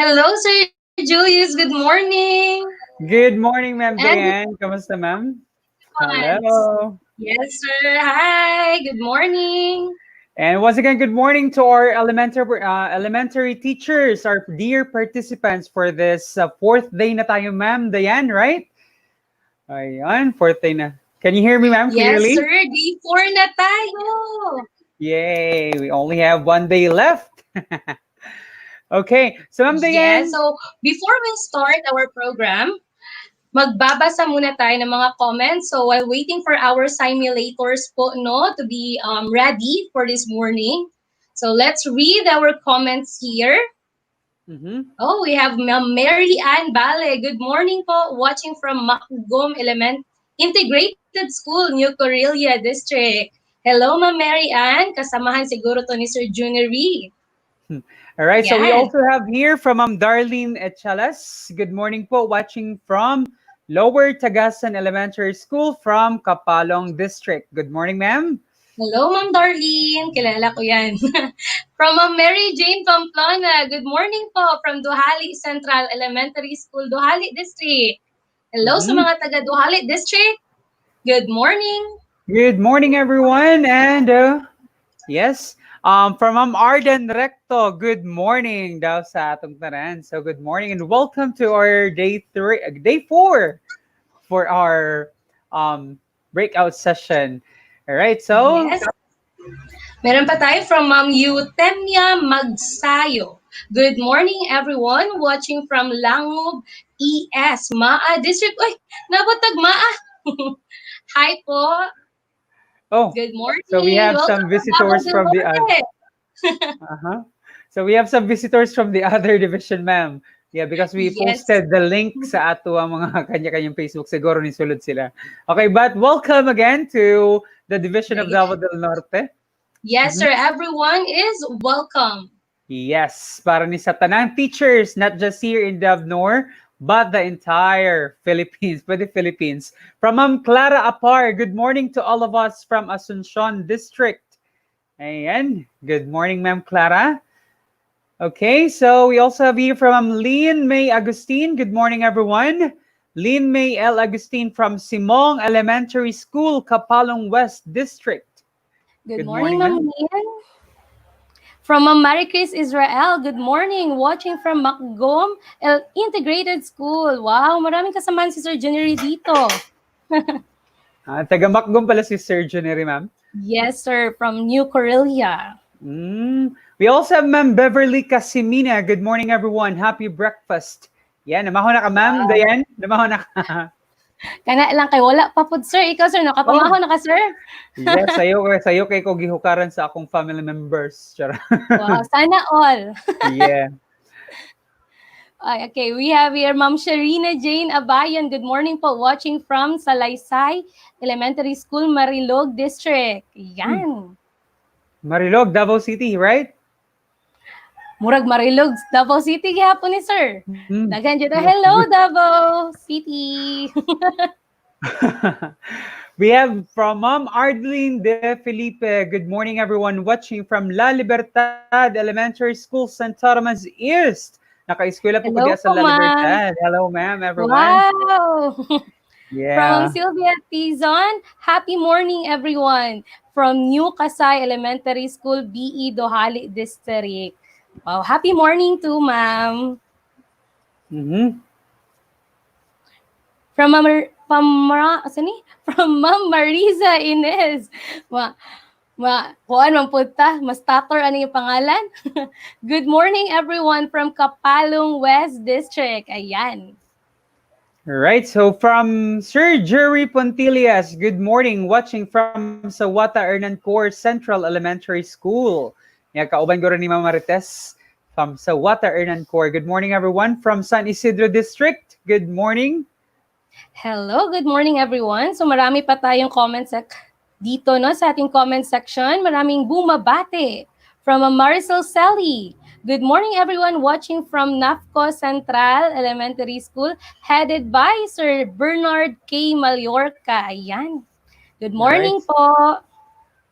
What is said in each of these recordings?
Hello, Sir Julius. Good morning. Good morning, Ma'am And good Diane. Kamusta, ma'am? ones. Hello. Yes, sir. Hi. Good morning. And once again, good morning to our elementary teachers, our dear participants for this fourth day na tayo, Ma'am Diane, right? Ayan, fourth day na. Can you hear me, ma'am, Yes, clearly? sir. Day 4 na tayo. Yay, we only have one day left. Okay, so Ma'am Yes. Diane. So, before we start our program, magbabasa muna tayo ng mga comments. So, while waiting for our simulators po, no, to be ready for this morning. So, let's read our comments here. Mhm. Oh, we have Ma'am Mary Ann Bale. Good morning po. Watching from Macugom Integrated School, New Correlia District. Hello, Ma'am Mary Ann. Kasamahan siguro to ni Sir Junior. All right, so we Yan. also have here from Darlene Echalas. Good morning po, watching from Lower Tagasan Elementary School from Kapalong District. Good morning, ma'am. Hello, Ma'am Darlene. Kilala ko yan. From Ma'am Mary Jane Pamplona. Good morning po from Duhali Central Elementary School, Duhali District. Hello sa Mhm. mga taga Duhali District. Good morning. Good morning, everyone. And yes, from Arden Recto, good morning daw sa atong tanan. So good morning and welcome to our day 4 for our breakout session. All right, so Yes. Meron pa tayo from Ma'am Eutemia Magsayo. Good morning, everyone. Watching from Langub, ES, Maa District. Uy, nabutag Maa. Hi po. oh, Good so we morning. have Welcome some to Davao visitors del from the Norte. uh-huh. So we have some visitors from the other division, ma'am. Yeah, because we Yes. posted the link sa ato ang mga kanya-kanyang Facebook. Siguro ni sulod sila. Okay, but welcome again to the division of Davao del Norte. Yes, Mhm. sir. Everyone is welcome. Yes, para ni sa tanang teachers, not just here in Davnor, but the entire Philippines, pwede Philippines. From Ma'am Clara Apar, good morning to all of us from Asuncion District. Ayan, good morning, Ma'am Clara. Okay, so we also have here from Lean May Agustin. Good morning, everyone. Lean May L. Agustin from Simong Elementary School, Kapalong West District. Good Good morning, morning, Ma'am ma'am. Lian. From Ma'am Maricris Israel, good morning. Watching from Macgom Integrated School. Wow, maraming kasamaan si Sir January dito. Taga Macgom pala si Surgery, ma'am. Yes, sir. From New Corellia. We also have Ma'am Beverly Casimina. Good morning, everyone. Happy breakfast. Yan, namaho na ka, ma'am. Wow. Dayan, namaho na ka. Kana lang kay wala pa pud sir. Ikaw sir, Oh, nakapamaho na ka sir? yes, sayo kay ko gihukaran sa akong family members. Chara. Wow, sana all. Yeah. Okay, we have here Ma'am Sharina Jane Abayan. Good morning po. Watching from Salaysay Elementary School, Marilog District. Yan. Marilog, Davao City, right? Murag Marilog, Davao City gihapon ni sir. Mm. Daghan dyan na, hello Davao City. We have from Mom Ardeline De Felipe. Good morning, everyone. Watching from La Libertad Elementary School, St. Thomas East. Naka-eskwela po ko Hello diya sa po La ma'am. Libertad. Hello, ma'am, everyone. Wow. From Yeah. Sylvia Tizon, happy morning everyone. From New Kasay Elementary School, BE Dohali District. Wow, happy morning to ma'am. Mm-hmm. From from Ma'am Marisa Inez. Kuan man punta, mas tator ano yung pangalan? Good morning everyone from Kapalong West District. Ayan. All right. So from Sir Jerry Pontillas, good morning. Watching from Sawata Hernan Core Central Elementary School. Yeah, kauban ko rin ni Mama Marites from Sawata Hernan Core. Good morning, everyone. From San Isidro District, good morning. Hello, good morning everyone. So marami pa tayong comments dito no sa ating comment section. Maraming bumabate from Marisol Sally. Good morning everyone watching from NAFCO Central Elementary School headed by Sir Bernard K. Mallorca. Ayan. Good All right. morning po.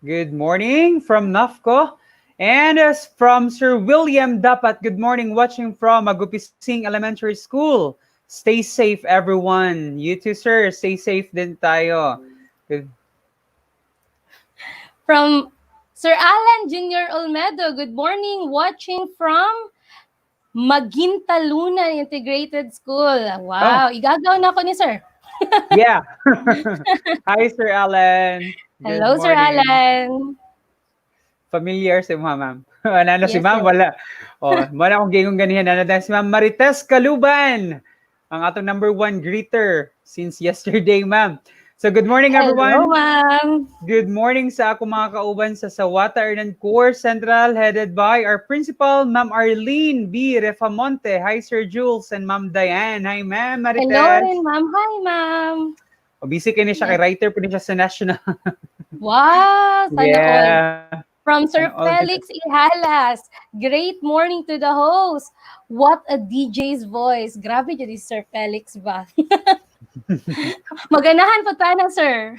Good morning from NAFCO. And as from Sir William Dapat, good morning, watching from Magupising Elementary School. Stay safe, everyone. You too, sir. Stay safe din tayo. Good. From Sir Alan Jr. Olmedo, good morning, watching from Maguintaluna Integrated School. Oh, Wow, igagaw na ako ni sir. yeah. Hi, Sir Alan. Good Hello, Sir morning. Alan. Familiar si ma'am. Ano na si Yes, ma'am? yes. Wala. Oh, wala akong gingong ganihan. Ano na si ma'am Marites Kaluban. Ang atong number one greeter since yesterday, ma'am. So, good morning, Hello, everyone. ma'am. Good morning sa ako mga kauban sa Sawata Ernan Core Central, headed by our principal, Ma'am Arlene B. Refamonte. Hi, Sir Jules and Ma'am Diane. Hi, Ma'am Hello rin, Marites. ma'am. Hi, ma'am. O, busy kayo siya, kay Yes. writer po niya sa National. Wow, sana all. Yeah. From Sana Sir all Felix Ihalas. Great morning to the host. What a DJ's voice. Grabe dyan si Sir Felix ba? Maganahan po na, sir.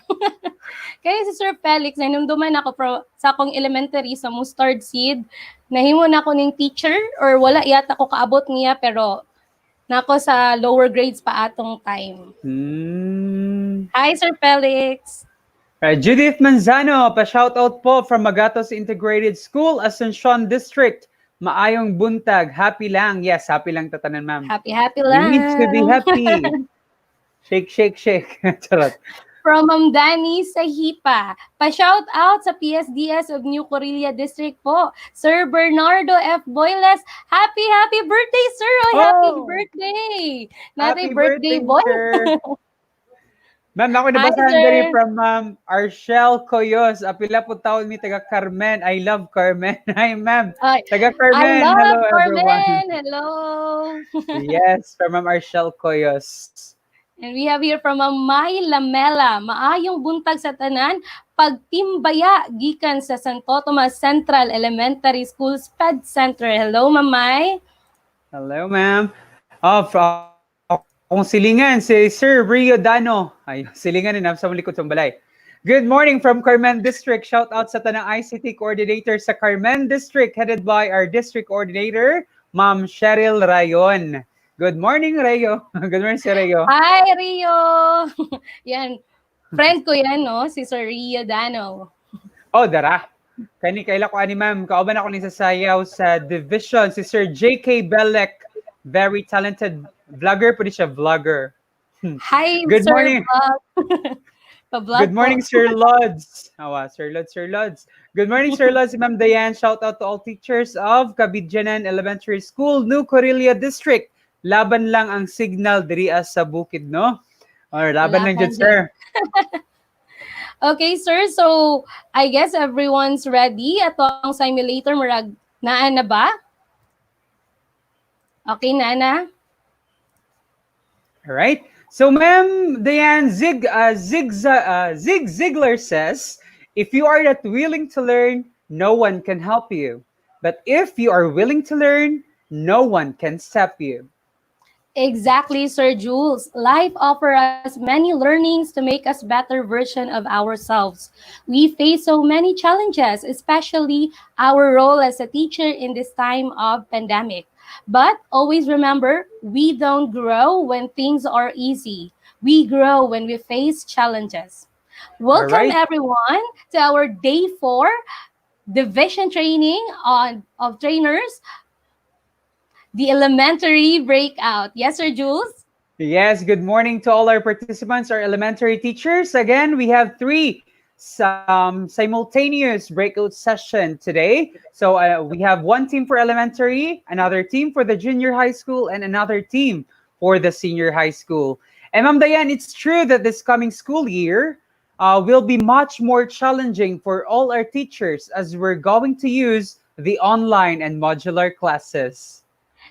Kaya si Sir Felix, nanumduman ako sa akong elementary sa Mustard Seed. Nahimo na ako ng teacher or wala yata ko kaabot niya pero nako sa lower grades pa atong time. Hi, Sir Felix. Judith Manzano, pa-shoutout po from Magatos Integrated School, Asuncion District. Maayong buntag. Happy lang. Yes, happy lang tatanan, ma'am. Happy, happy We lang. need to be happy. Shake, shake, shake. Charot. From Ma'am Danny Sahipa. Pa-shout out sa PSDS of New Corilla District po. Sir Bernardo F. Boyles. Happy, happy birthday, sir! Oh, happy Oh! birthday! Happy Happy birthday, boy! teacher. Ma'am, ako Hi, nabasahan sir! dali from Arshel Coyos. Apila po taon mi taga Carmen. I love Carmen. Hi, ma'am. Ay, Taga I Carmen. love Hello, everyone. Carmen! Hello! Yes, from Ma'am Arshel Coyos. And we have here from May Lamela. Maayong buntag sa tanan, pagtimbaya gikan sa Santo Tomas Central Elementary School SPED Center. Hello, Mamay. Hello, ma'am. Akong silingan, si Sir Rio Dano. Ay, silingan din sa likod sa balay. Good morning from Carmen District. Shout out sa tanang ICT coordinator sa Carmen District, headed by our district coordinator, Ma'am Cheryl Rayon. Good morning, Rayo. Good morning, si Rayo. Hi, Rio! Yan. Friend ko yan, no? Si Sir Rio Dano. Oh, dara. Kani kaila ko ani ma'am, kauban ako ni sa sayaw sa division si Sir JK Belek, very talented vlogger, pwede siya vlogger. Hi, Good Sir morning. Bob. Pa-vlog Good morning, po. Sir Lods. Awa, Sir Lods, Sir Lods. Good morning, Sir Lods. Ma'am Diane, shout out to all teachers of Kabidjanan Elementary School, New Corilla District. Laban lang ang signal diri sa bukid, no? Or laban lang dyan, sir. Okay, sir. So, I guess everyone's ready. Ato ang simulator, murag naan na ba? Okay, Nana? All right. So, ma'am Diane, Zig Ziglar says, if you are not willing to learn, no one can help you. But if you are willing to learn, no one can stop you. Exactly, Sir Jules. Life offers us many learnings to make us better version of ourselves. We face so many challenges, especially our role as a teacher in this time of pandemic. But always remember, we don't grow when things are easy. We grow when we face challenges. Welcome right. everyone to our day 4 division training of trainers, the elementary breakout. Yes, Sir Jules? Yes, good morning to all our participants, our elementary teachers. Again, we have 3 simultaneous breakout session today. So we have one team for elementary, another team for the junior high school, and another team for the senior high school. And Ma'am Diane, it's true that this coming school year will be much more challenging for all our teachers as we're going to use the online and modular classes.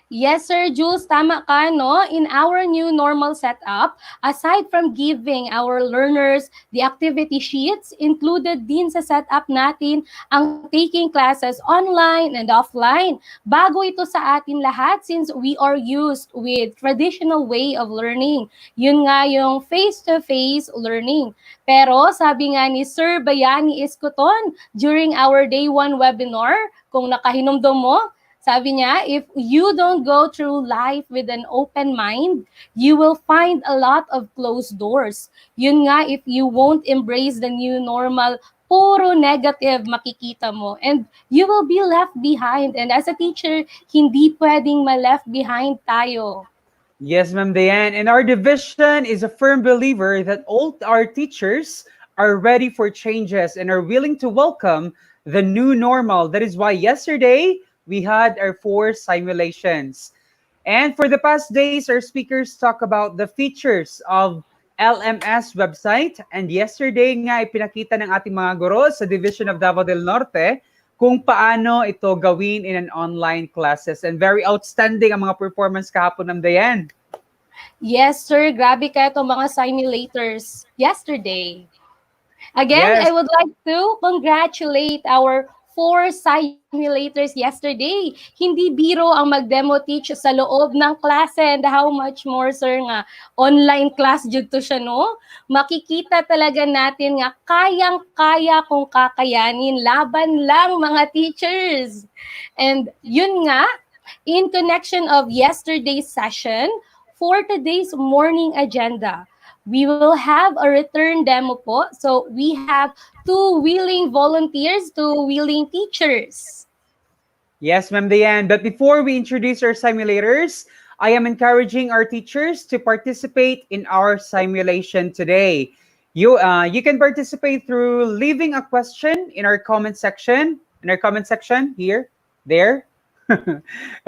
Yes, Sir Jules, tama ka, no? In our new normal setup, aside from giving our learners the activity sheets, included din sa setup natin ang taking classes online and offline. Bago ito sa atin lahat since we are used with traditional way of learning. Yun nga yung face-to-face learning. Pero sabi nga ni Sir Bayani Escoton during our day one webinar, kung nakahinumdum mo, sabi niya, if you don't go through life with an open mind, you will find a lot of closed doors. Yun nga, if you won't embrace the new normal, puro negative makikita mo. And you will be left behind. And as a teacher, hindi pwedeng ma-left behind tayo. Yes, Ma'am Diane. And our division is a firm believer that all our teachers are ready for changes and are willing to welcome the new normal. That is why yesterday we had our 4 simulations. And for the past days, our speakers talk about the features of LMS website. And yesterday nga, ipinakita ng ating mga guro sa Division of Davao del Norte kung paano ito gawin in an online classes. And very outstanding ang mga performance kahapon ng Dayan. Yes, sir. Grabe ka itong mga simulators yesterday. Again, Yes. I would like to congratulate our 4 simulators yesterday. Hindi biro ang mag-demo teach sa loob ng klase, and how much more, sir, nga online class jud to siya, no? Makikita talaga natin nga kayang-kaya kung kakayanin. Laban lang, mga teachers. And yun nga, in connection of yesterday's session, for today's morning agenda, we will have a return demo po. So we have 2 willing volunteers, 2 willing teachers. Yes, Ma'am Diane. But before we introduce our simulators, I am encouraging our teachers to participate in our simulation today. You can participate through leaving a question in our comment section, here, there.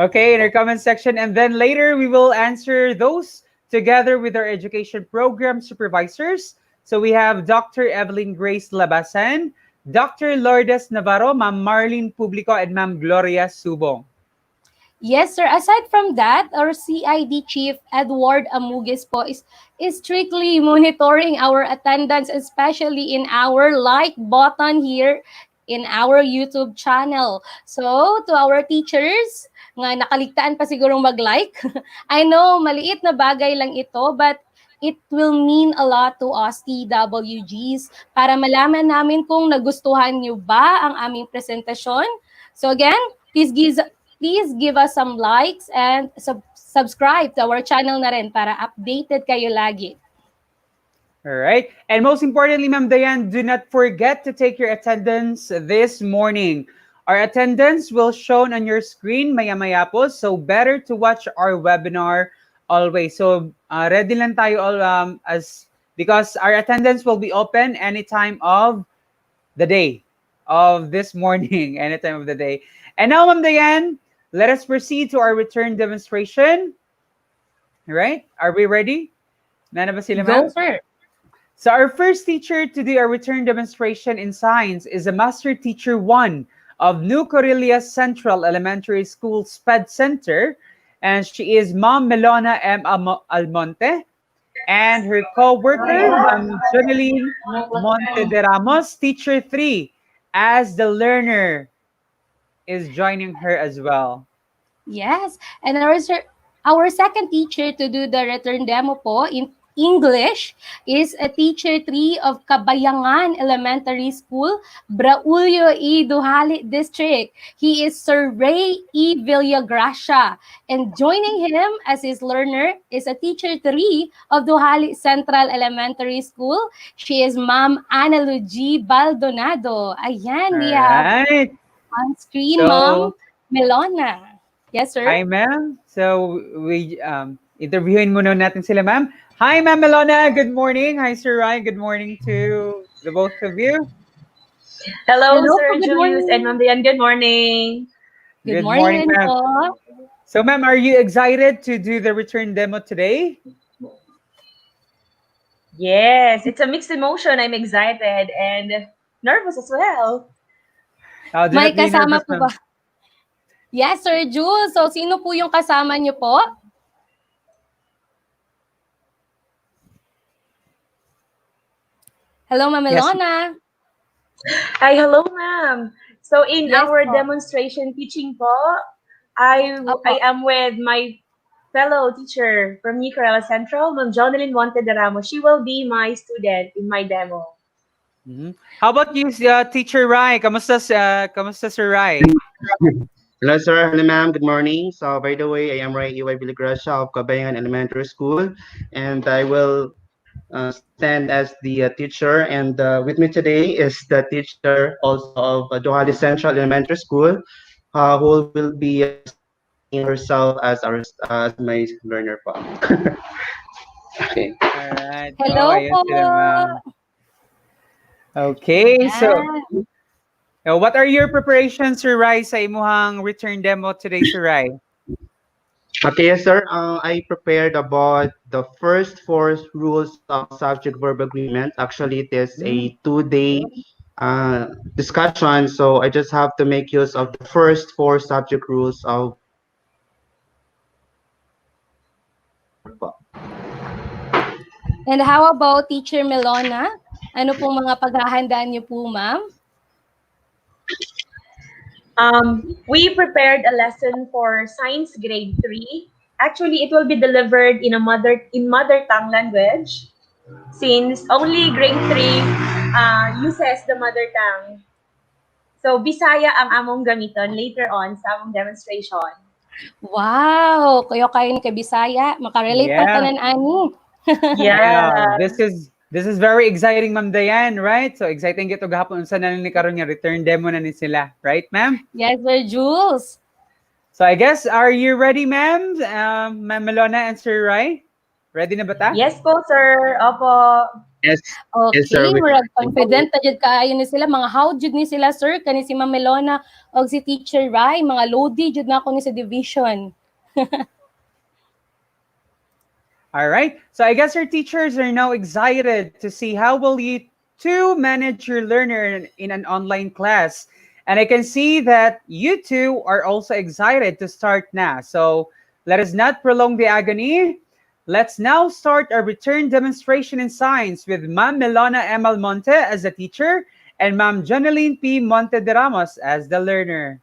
Okay, in our comment section. And then later we will answer those together with our education program supervisors. So we have Dr. Evelyn Grace Labasan, Dr. Lourdes Navarro, Ma'am Marlene Publico, and Ma'am Gloria Subong. Yes, sir. Aside from that, our CID Chief Edward Amugues po is strictly monitoring our attendance, especially in our like button here in our YouTube channel. So, to our teachers, nga nakaligtaan pa sigurong mag-like. I know, maliit na bagay lang ito, but it will mean a lot to us TWGs para malaman namin kung nagustuhan nyo ba ang aming presentasyon. So again, please give us some likes and subscribe to our channel na rin para updated kayo lagi. All right. And most importantly, Ma'am Diane, do not forget to take your attendance this morning. Our attendance will shown on your screen maya-maya po. So better to watch our webinar always. So ready lang tayo all because our attendance will be open anytime of the day of this morning, anytime of the day. And now, Ma'am Diane, let us proceed to our return demonstration. All right? Are we ready? Nana ba sila, ma'am? Go, sir. So our first teacher to do our return demonstration in science is a Master Teacher 1 of New Corellia Central Elementary School SPED Center. And she is Ma'am Melona M. Almonte. And her co-worker, Ma'am Joneline Monte de Ramos, Teacher 3, as the learner is joining her as well. Yes. And our second teacher to do the return demo po in English is a teacher 3 of Kabayangan Elementary School, Braulio E. Duhali District. He is Sir Ray E. Villagracia. And joining him as his learner is a teacher 3 of Duhali Central Elementary School. She is Ma'am Ana Luigi Baldonado. Ayan, we have on screen, Ma'am Melona. Yes, sir. Hi, ma'am. So, we interviewin muna natin sila, ma'am. Hi, Ma'am Melona. Good morning. Hi, Sir Ryan. Good morning to the both of you. Hello, Sir Julius and Ma'am Diane. Good morning. Good morning, ma'am. So, ma'am, are you excited to do the return demo today? Yes, it's a mixed emotion. I'm excited and nervous as well. May kasama po ba? Yes, Sir Jules. So, sino po yung kasama niyo po? Hello, Ma'am Yes. Elona. Hi, hello, ma'am. So in Yes our po. demonstration teaching po, I Opo. am with my fellow teacher from Nicaragua Central, Ma'am Jonalyn Monte de Ramos. She will be my student in my demo. How about you, Teacher Rai? Kamusta Sir Rai? Hello, sir. Hello, ma'am. Good morning. So, by the way, I am Ray Iway Biligrasha of Kabayan Elementary School, and I will stand as the teacher. And with me today is the teacher also of Johali Central Elementary School, who will be presenting herself as my learner. Po. Okay. All right. Hello Ayan po. sila, ma'am. Okay, so Yan. what are your preparations, Sir Rai, sa imuhang return demo today, Sir Rai? Okay, yes, sir. I prepared about the first four rules of subject-verb agreement. Actually, it is a 2-day discussion, so I just have to make use of the first four subject rules of. And how about Teacher Melona? Ano pong mga paghahandaan niyo po, ma'am? We prepared a lesson for Science Grade 3. Actually, it will be delivered in mother tongue language, since only Grade 3 uses the mother tongue. So, Bisaya ang among gamiton later on sa among demonstration. Wow! Kayo ni Kabisaya. Makarelate pang Yeah. tanan ani. Yeah. This is very exciting, Ma'am Diane, right? So exciting gito gahapon unsa na ni karon nga return demo na ni sila, right, ma'am? Yes, Sir Jules. So I guess, are you ready, ma'am? Ma'am Melona and Sir Rai? Ready na ba ta? Yes po, sir. Opo. Yes, yes, Okay, sir. murag confident na jud kaayo ni sila, mga how jud ni sila, sir, kani si Ma'am Melona og si Teacher Rai, mga loady jud na ako ni sa division. All right. So I guess our teachers are now excited to see how will you two manage your learner in an online class. And I can see that you two are also excited to start now. So let us not prolong the agony. Let's now start our return demonstration in science with Ma'am Melona M. Almonte as the teacher and Ma'am Jonaline P. Monte de Ramos as the learner.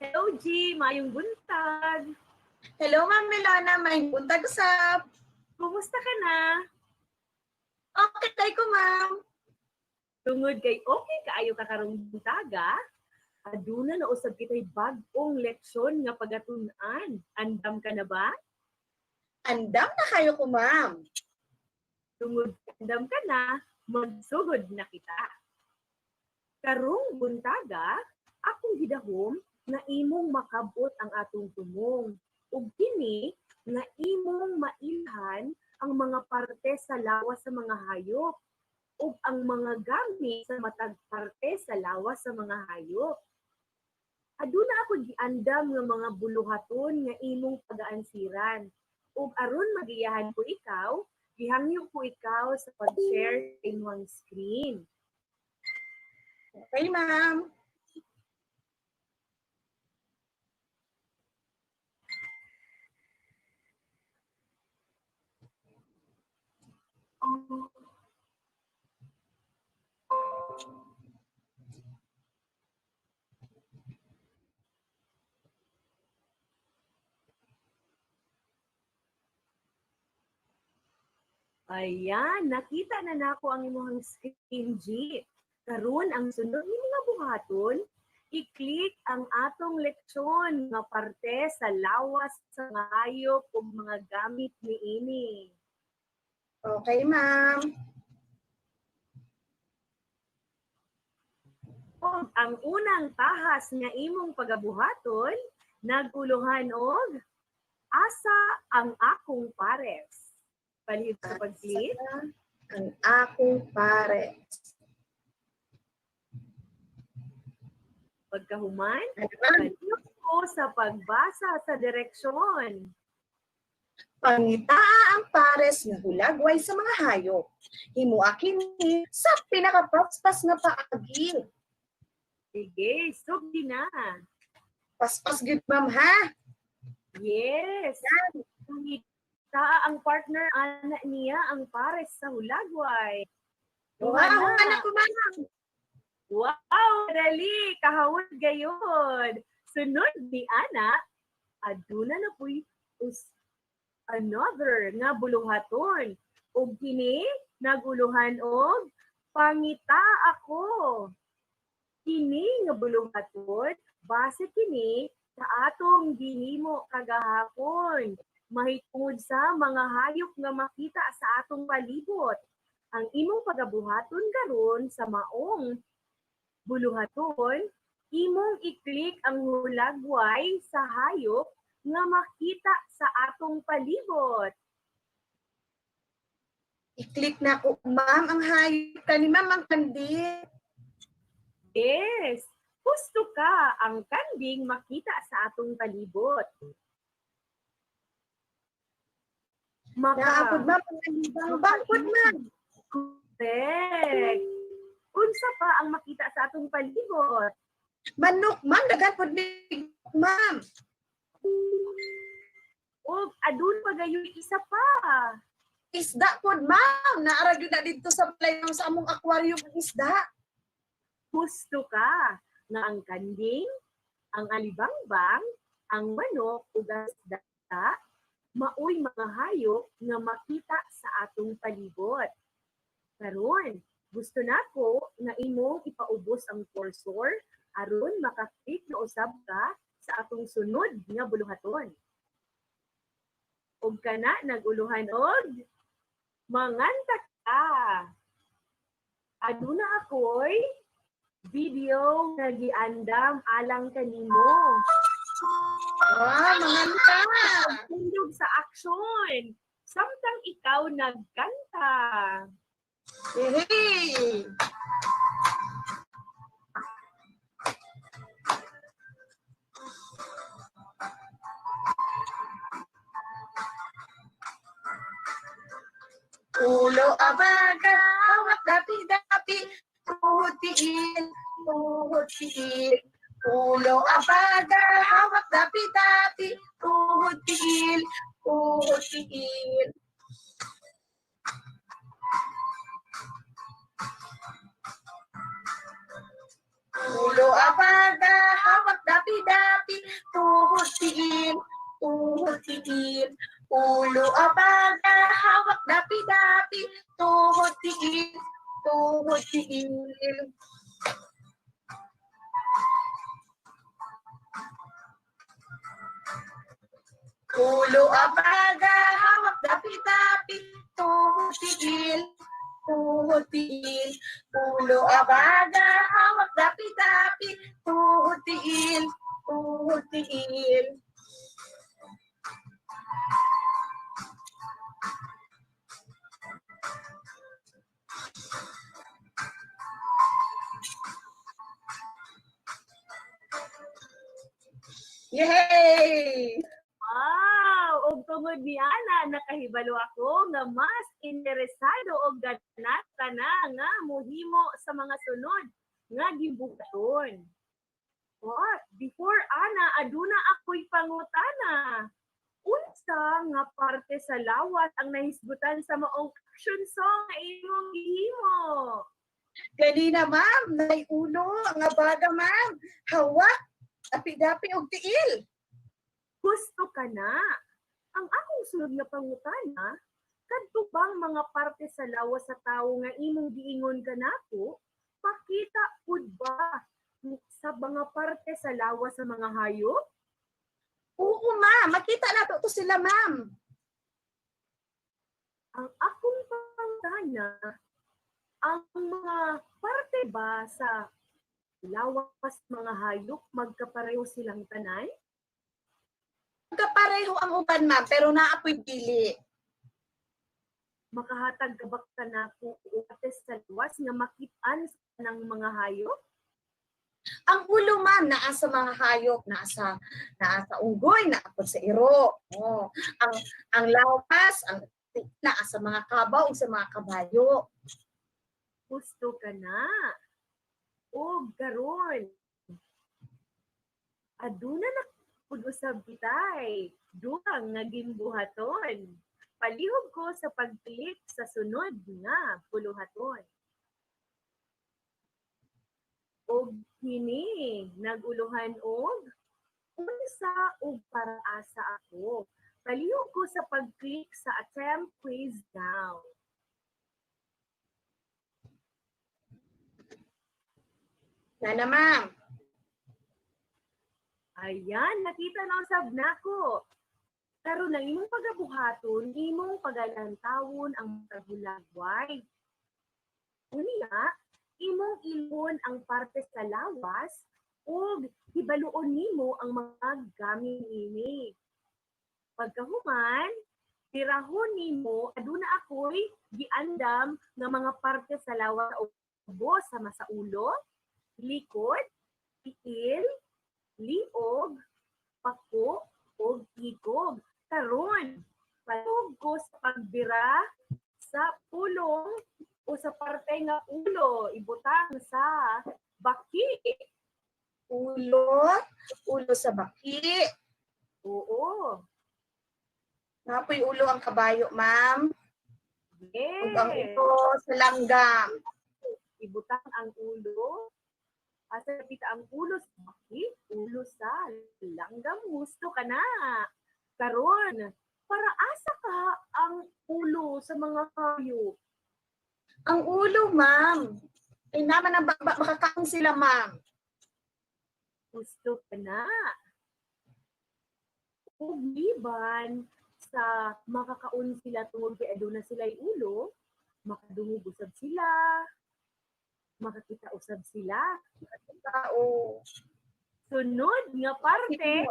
Hello, G. Mayong buntag. Hello, Ma'am Melona. May buntag usap. Kumusta ka na? Okay, tayo ko, ma'am. Tungod kay okay kaayo ka karong buntaga, aduna na usab kitay bag-ong leksyon nga pagatun-an. Andam ka na ba? Andam na kayo ko, ma'am. Tungod andam ka na, magsugod na kita. Karong buntaga, akong gidahom na imong makabot ang atong tumong. Ug kini na imong mailhan ang mga parte sa lawas sa mga hayop ug ang mga gamit sa matag parte sa lawas sa mga hayop. Aduna ako giandam nga mga buluhaton nga imong pagaansiran. Ug aron magiyahan ko ikaw, gihangyo ko ikaw sa pag-share sa imong screen. Okay, ma'am. Ayan, nakita na nako ang imong screen, G. Karon ang sunod ni mga buhaton, i-click ang atong leksyon nga parte sa lawas sa mga hayop ug mga gamit niini. Okay, ma'am. Og ang unang tahas nga imong pagabuhaton, naguluhan og asa ang akong pares. Palihog sa pag-click. ang akong pares. Pagkahuman, Ano? kanino ko sa pagbasa sa direksyon. Pangitaa ang pares nga hulagway sa mga hayop. Himua kini sa pinakapaspas nga paagi. Sige, sugdi na. Paspas gid ma'am ha. Yes. Kumita ang partner anak niya ang pares sa hulagway. Wow, anak ko ma'am. Wow, dali, kahawod gayon. Sunod ni Ana, aduna na po'y another nga buluhaton. Og kini naguluhan og pangita ako. Kini nga buluhaton, base kini sa atong ginhimo kagahapon. Mahitungod sa mga hayop nga makita sa atong palibot. Ang imong pagabuhaton karon sa maong buluhaton, imong i-click ang hulagway sa hayop nga makita sa atong palibot. I-click na ko ma'am ang hayop kani ma'am ang kandil. Yes, gusto ka ang kanding makita sa atong palibot. Naapod ma'am ang alibang bangkod ma'am. Correct. Unsa pa ang makita sa atong palibot? Manok ma'am daghan pod ni ma'am. O adun pa gayon isa pa. Isda pod ma'am. Naara gyud na dito sa playground sa among aquarium ang isda. Gusto ka nga ang kanding, ang alibangbang, ang manok ug ang isda maoy mga hayop nga makita sa atong palibot. Karon, gusto nako nga imong ipaubos ang cursor aron makaklik na usab ka sa atong sunod nga buluhaton. Og kana naguluhan og manganta ka. Aduna ako'y video nga giandam alang kanimo. Manganta. Tundog sa aksyon. Samtang ikaw nagkanta. Hey. Ulo abaga, hawak dapi-dapi, tuhod tiil, tuhod tiil. Ulo abaga, hawak dapi-dapi, tuhod tiil, tuhod tiil. Ulo abaga, hawak dapi-dapi, tuhod tiil, tuhod tiil. Ulo abaga, hawak dapi-dapi, tuhod tiil, tuhod tiil. Ulo abaga, hawak dapi-dapi, tuhod tiil, tuhod tiil. Ulo abaga, hawak dapi-dapi, tuhod tiil, tuhod tiil. Yay! Wow! Og tungod ni Ana, nakahibalo ako nga mas interesado og ganata na nga mohimo sa mga sunod nga gibukaton. What? Before Ana, aduna ako'y pangutana. Unsa nga parte sa lawat ang nahisgutan sa maong action song nga imong gihimo? Ganina ma'am, nay ulo, ang abaga ma'am, hawak, dapi-dapi og tiil. Gusto ka na? Ang akong sunod nga pangutana, kadto bang mga parte sa lawas sa tawo nga imong giingon kanako, pakita pud ba sa mga parte sa lawas sa mga hayop? Oo ma'am, makita na to sila ma'am. Ang akong pangutana, ang mga parte ba sa lawas mga hayop magkapareho silang tanan? Magkapareho ang uban ma'am, pero naapoy pili. Makahatag ka ba ka na po uates sa luwas nga makitaan ng mga hayop? Ang ulo ma'am naa sa mga hayop, naa sa unggoy, naa po sa iro. Oh, ang lawas, ang naa sa mga kabaw ug sa mga kabayo. Gusto ka na. O garon. Aduna na pud usab bitay. Duhang nga gimbuhaton. Palihog ko sa pagpilit sa sunod nga puluhaton. Og kini naguluhan og unsa og paraasa ako. Palihog ko sa pag-click sa attempt quiz now. Na ma'am. Ayan, nakita na usab nako. Karon ang imong pagabuhaton, imong pagalantawon ang pagulagway. Unya, imong ilhon ang parte sa lawas ug hibaluon nimo ang mga gamit nini. Pagkahuman, tirahon nimo aduna ako'y giandam nga mga parte sa lawas o ubos sama sa ulo, likod, tiil, liog, pako, o ikog. Karon, palihog ko sa pagbira sa pulong o sa parte nga ulo, ibutang sa baki. Ulo sa baki. Oo. Napoy ulo ang kabayo, ma'am. Ug ang Yes. ulo sa langgam. Ibutang ang ulo. Asa pita ang ulo sa baki, ulo sa langgam. Gusto ka na. Karon, para asa ka ang ulo sa mga hayop? Ang ulo, ma'am. Ay naman ang makakaon sila, ma'am. Gusto ka na. Ug liban sa makakaon sila tungod kay aduna sila'y ulo, makadungog usab sila, makakita usab sila. Tao. Sunod nga parte,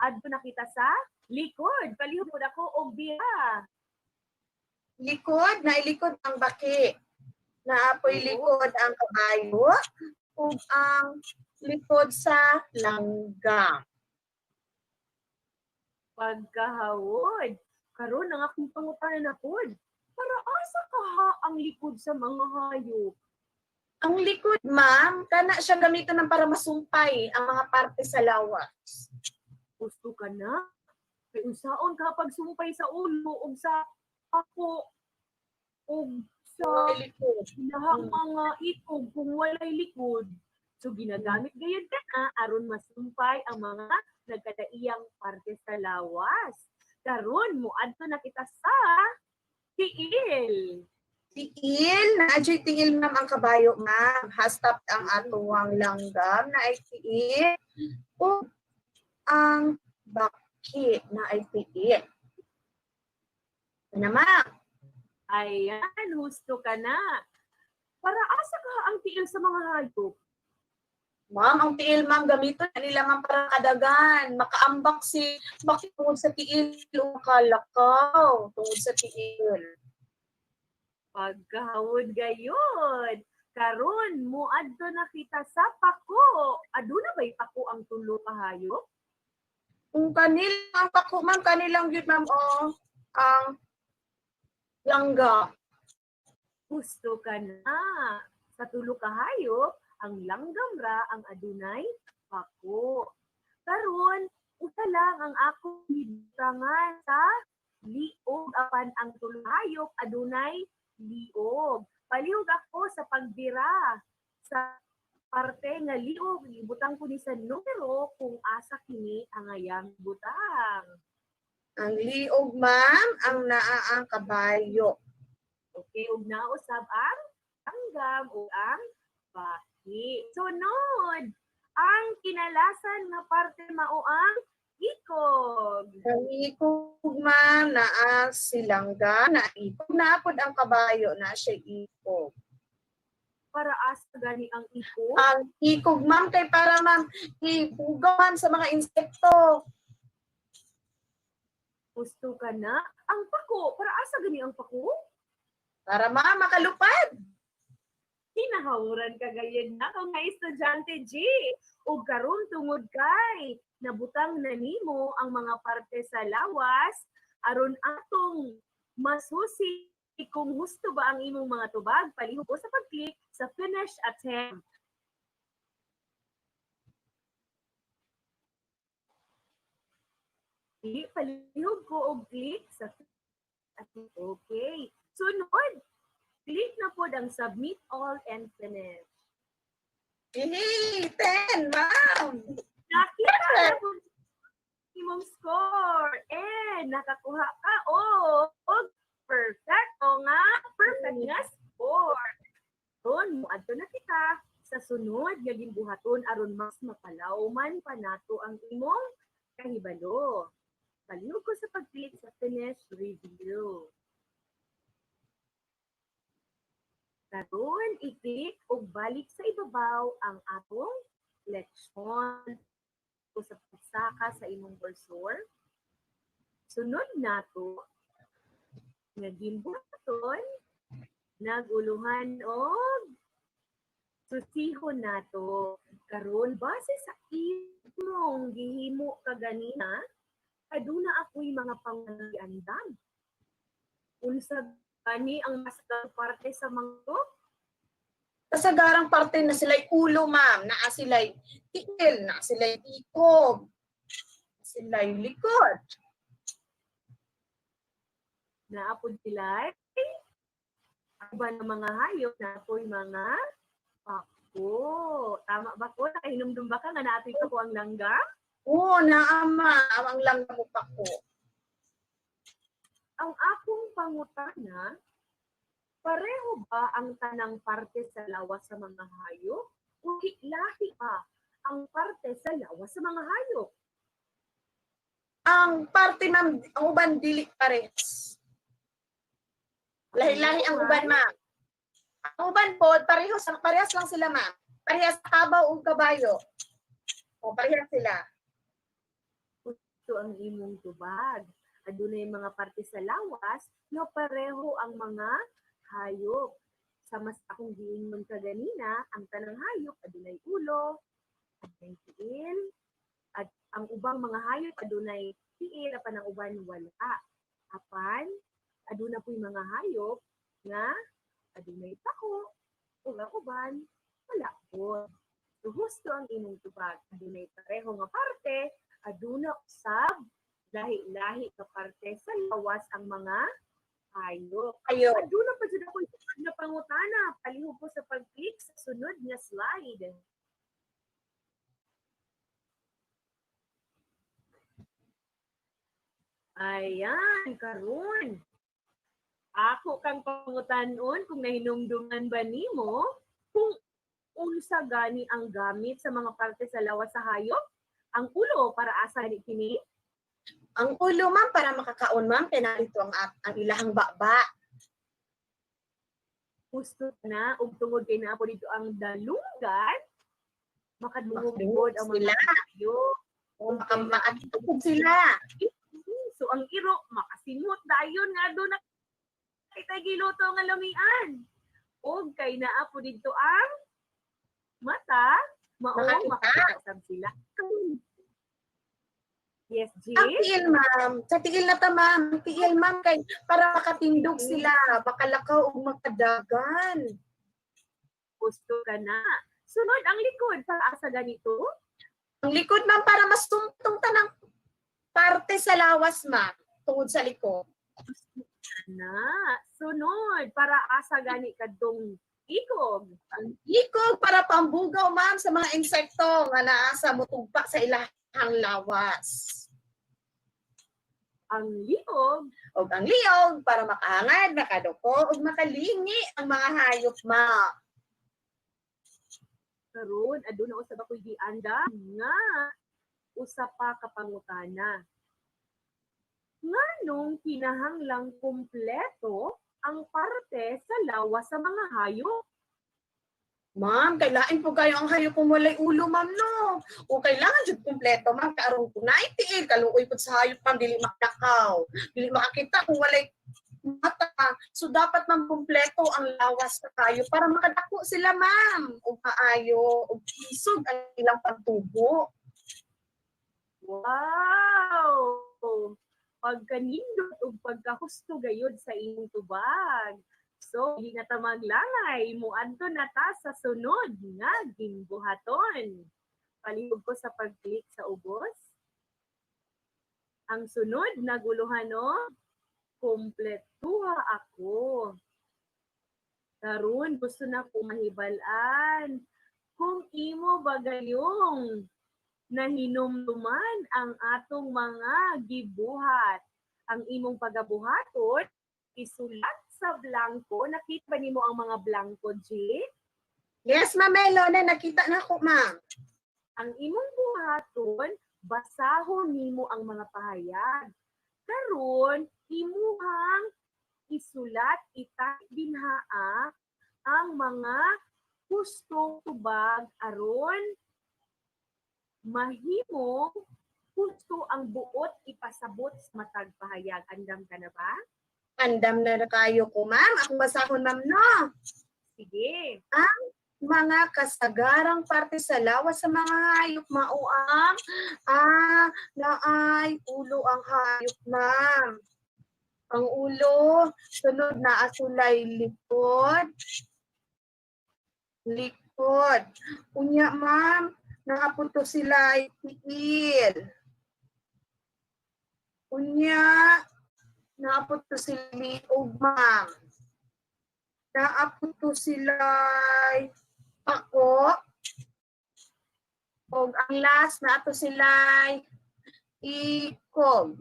adto na kita sa likod. Palihog po ako og bira. Likod, nailikod ang baki. Naapoy Oo. likod ang kabayo ug ang likod sa langgam. Pagkahawod. Karon ang akong pangutanan na pod. Para asa kaha ang likod sa mga hayop? Ang likod, ma'am, kana siya gamiton ng para masumpay ang mga parte sa lawas. Gusto ka na? Kay unsaon ka pagsumpay sa ulo o sa ako o sa Ang likod. lahang mga ikog kung walay likod. So ginagamit gayud ka na aron masumpay ang mga nagkadaiyang parte sa lawas. Karon moadto na kita sa tiil. Tiil, naadyo'y tiil, ma'am, ang kabayo, ma'am. Hastap ang atuwang langgam na ay tiil. O ang baki na ay tiil. Ano, ma'am? Ayan, husto ka na. Para asa ka ang tiil sa mga hayop? Ma'am, ang tiil, ma'am, gamiton na nila, ma'am, para kadagan. Makaambak si baki tungod sa tiil o makalakaw tungod sa tiil. Pagkahawod gayod. Karon moadto na kita sa pako. Aduna ba'y pako ang tulo ka hayop? Kung kanilang pako, ma'am, kanilang yun, ma'am, o ang langga. Gusto ka na. Sa tulo ka hayop, ang langgam ra ang adunay pako. Karon, usa lang ang akong hibutangan sa liog apan ang tulo hayop adunay liog. Palihog ako sa pagbira sa parte nga liog. Ibutang ko ni sa numero kung asa kini ang ayang butang. Ang liog, ma'am, ang naa ang kabayo. Okay, ug nausab ang langgam o ang baki. Sunod, ang kinalasan nga parte mao ang ikog. Ang ikog, ma'am, naa silangga, na ikog. Naapod ang kabayo na siya ikog. Para asa gani ang ikog? Ang ikog, ma'am, kay para, ma'am, ipugawan sa mga insekto. Gusto ka na? Ang pako pako, para asa gani ang pako? Para makalupad. Hinahawuran ka gayud na kung nga estudyante G. O karon tungod kay nabutang na nimo ang mga parte sa lawas aron atong masusi kung gusto ba ang imong mga tubag, palihog ko sa pag-click sa finish attempt. Palihog ko og click sa attempt. Okay. Sunod, click na po ang submit all and finish. Yay! 10, ma'am! Nakita na po imong score. Nakakuha ka. Perfect. Nga, perfect nga score. Ron, muadto na kita sa sunod nga ginbuhaton aron mas mapalawman pa nato ang imong kahibalo. Palihog ko sa pag-click sa finish review. Karon, i-click o balik sa ibabaw ang atong leksyon o sa pagsaka sa imong cursor. Sunod nato, naging buhaton, naguluhan o susihon nato. Karon, base sa imong gihimo kaganina, aduna ako'y mga pangandam. Unsa gani ang mas parte sa mga Kasagarang parte na sila'y ulo, ma'am. Naa sila'y tiil, naa sila'y ikog, sila'y likod. naapod sila ba ng mga hayop na ako'y mga pako. Tama ba ko? Nakahinumdum ba ka nga naatoy ko ang langga? Oo, naama. Ang lang mo pa ko. Ang akong pangutana, pareho ba ang tanang parte sa lawas sa mga hayop? O lahi pa ang parte sa lawas sa mga hayop? Ang parte, ma'am, ang uban dili pares. Lahi-lahi ang uban, ma'am. Ang uban po, parehas lang sila, ma'am. Parehas kabaw o kabayo. O, parehas sila. Ito ang imong tubag. Adunay mga parte sa lawas na pareho ang mga hayop. Sa mas akong giingon kaganina, ang tanang hayop adunay ulo, adunay tiil, at ang ubang mga hayop adunay tiil, apan ang uban wala. Apan aduna po'y mga hayop nga adunay tako, ug ang uban wala po. So, husto ang imong tubag. Adunay pareho nga parte, aduna usab lahi-lahi ka parte sa lawas ang mga hayop. Ayun. Aduna pa jud ako na pangutana, palihog ko sa pag-click sa sunod nga slide. Ayan, karon. Ako kang pangutanon kung nahinumduman ba nimo kung unsa gani ang gamit sa mga parte sa lawas sa hayop? Ang ulo para asa ni kini? Ang ulo, ma'am, para makakaon, ma'am, pinarito ang ilahang baba. Gusto na ug tungod kay naa po dito ang dalungan, makadungog ang mga Sila. hayop. O, makakitugod sila. So ang iro makasimot dayon nga do na kay giluto nga lamian. Og kay naa po dito ang mata, mao Makakita. makakasab sila. Yes, G. Ang tiil, ma'am. Sa tiil na ta, ma'am. Tiil, ma'am, kay para makatindog sila. Makalakaw o makadagan. Gusto ka na. Sunod ang likod para asa ganito. Ang likod, ma'am, para mas tungtong tanang parte sa lawas, ma'am. Tungod sa likod. Na. Sunod para asa gani kadtong ikog. Ang ikog para pambugaw, ma'am, sa mga insekto nga naa sa mutugpa sa ilahang lawas. Ang liog, O ang liyog para makahangad, makaduko, o makalingi ang mga hayop, ma'am. karon aduna usab ako'y gianda nga usa pa ka pangutana. Nganong kinahanglang kumpleto ang parte sa lawas sa mga hayop? Ma'am, kailangan po kayo ang hayop kung walay ulo, ma'am, no? O kailangan dyan kumpleto, ma'am, kaarong kunay tiil, kaluoy po sa hayop, ma'am, dili makakaw. Dili makakita kung walay So dapat man kumpleto ang lawas sa kayo para makadako sila ma'am ug maayo ug isog ang ilang pagtubo. Wow! Pagkanindot ug pagkahusto gayud sa inyong tubag. So, hindi na ta maglangay, muadto na ta sa sunod nga gimbuhaton. Palihog ko sa pag-click sa ubos. Ang sunod na guluhan, no? Kompletuha ako. Karon gusto na ko mahibalaan kung imo ba gayong nahinumduman ang atong mga gibuhat. Ang imong pagabuhaton, isulat sa blanco. Nakita ba nimo ang mga blanco, G? Yes, Ma'am Melo, na nakita na ko, ma'am. Ang imong buhaton, basahon nimo ang mga pahayag. Karon, imuhang isulat, itype dinhaa ang mga hustong tubag aron mahimo husto ang buot ipasabot sa matag pahayag. Andam ka na ba? Andam na kayo ko, ma'am. Akong basahon, ma'am, no? Sige. Mga kasagarang parte sa lawas sa mga hayop mauang naay ulo ang hayop, ma'am. Ang ulo, sunod na asulay likod. Unya, ma'am, nakapunto sila tiil. Unya, nakapunto sila liog, ma'am. Naapunto sila ako. Og ang last na ato sila itog.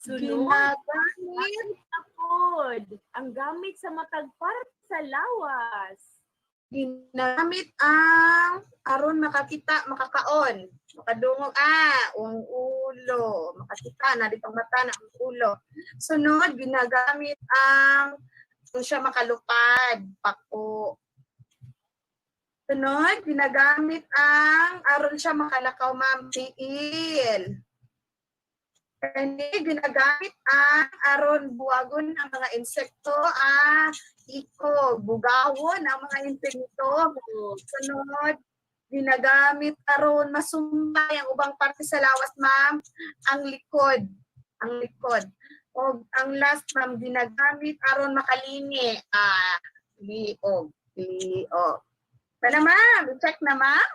Sunod, Ginagamit apod. Ang gamit sa matag parte sa lawas. ginamit aron makakaon, makadungog ang ulo, makakita na ditong mata na ang ulo. Sunod ginagamit kung siya makalupad, pako. Sunod ginagamit aron siya makalakaw, ma'am, tiil. Kani ginagamit aron buwagon ang mga insekto, bugawon ang mga insekto. Sunod, ginagamit aron masumbay ang ubang parte sa lawas, ma'am, ang likod. O ang last, ma'am, ginagamit aron makalini, liog. Sana, ma'am, check na, ma'am.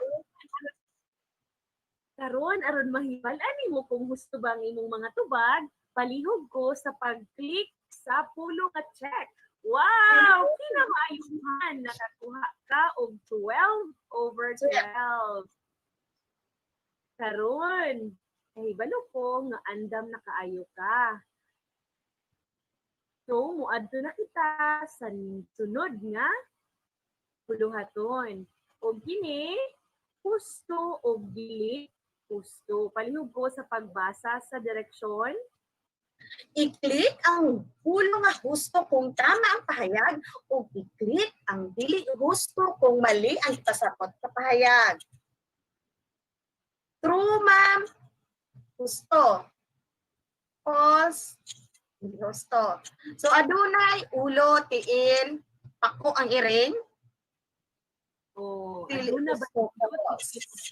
Karon aron mahibalan nimo kung gusto ba ang imong mga tubag, palihog ko sa pag-click sa pulo ka check. Wow! Kinamaayuhan, nakakuha ka og 12/12. Karon, balo ko nga andam na kaayo ka. So, muadto na kita sa sunod nga puluhaton. O kini, husto o dili husto. Palihog ko sa pagbasa sa direksyon. I-click ang pulo nga husto kung tama ang pahayag o i-click ang dili husto kung mali ang ipasapot sa pahayag. True, ma'am. Husto. False. Dili husto. So, adunay ulo, tiil, pako ang iring. O, Dili aduna ba husto.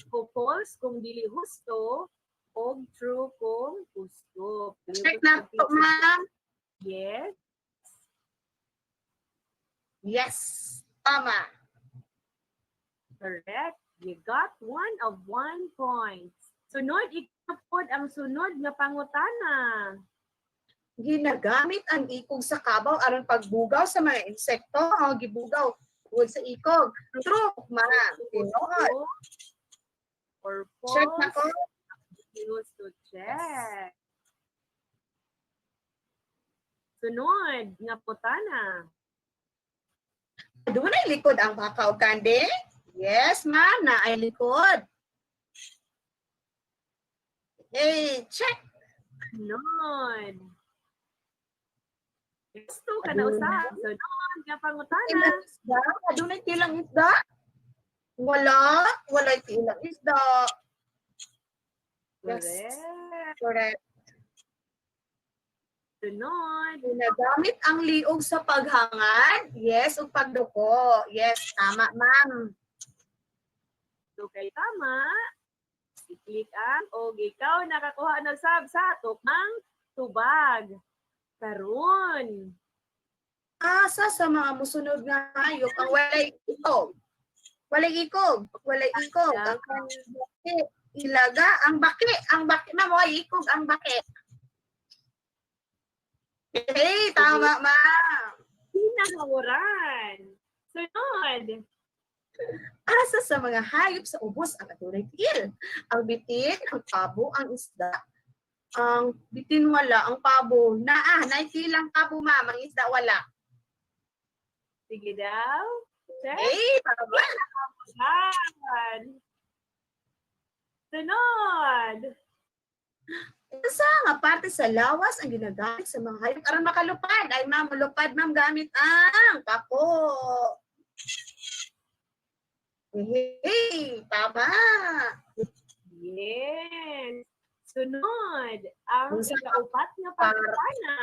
ko false kung dili husto o true kung husto. Check na po, ma'am. Yes. Yes. Tama. Correct. You got 1 of 1 points. Sunod, ikapod ang sunod nga pangutana. Ginagamit ang ikog sa kabaw aron pagbugaw sa mga insekto o gibugaw tungod sa ikog. True, ma'am. Tinod. Or Check na false. ko. Use to check. Sunod, nga putana. Doon ay likod ang baka o kandi? Yes, ma'am, na ay likod. Hey, check. Sunod. Gusto ka na usap. Sunod, nga pangutana. Tilang isda? Doon ay tilang isda? Wala. Wala ay tilang isda. Yes. Correct. Correct. Sunod. Ginagamit ang liog sa paghangad. Yes, ug pagduko. Yes, tama, ma'am. So kay tama, i-click ang o ikaw nakakuha ng sab sa tukang tubag. Karon. Asa sa mga musunod nga hayop ang walay ikog? Walay ikog. Walay ikog. Ang baki. Ilaga. Ang baki. Ang baki. Ma'am, walay ikog ang baki. Hey, tama, ma'am. Pinakawaran. Sunod. Asa sa mga hayop sa ubos ang adunay tiil? Ang bitin, ang pabo, ang isda. Ang bitin wala, ang pabo. Naitiil ang pabo, ma'am. Ang isda wala. Sige daw. Check. Hey, tama. Yan. Sunod. Sa nga parte sa lawas ang ginagamit sa mga hayop aron makalupad. Ay, ma'am, lupad, ma'am, gamit ang pako. Hey, tama. Yes. Sunod. Ang Sa- ikaupat nga pagkana.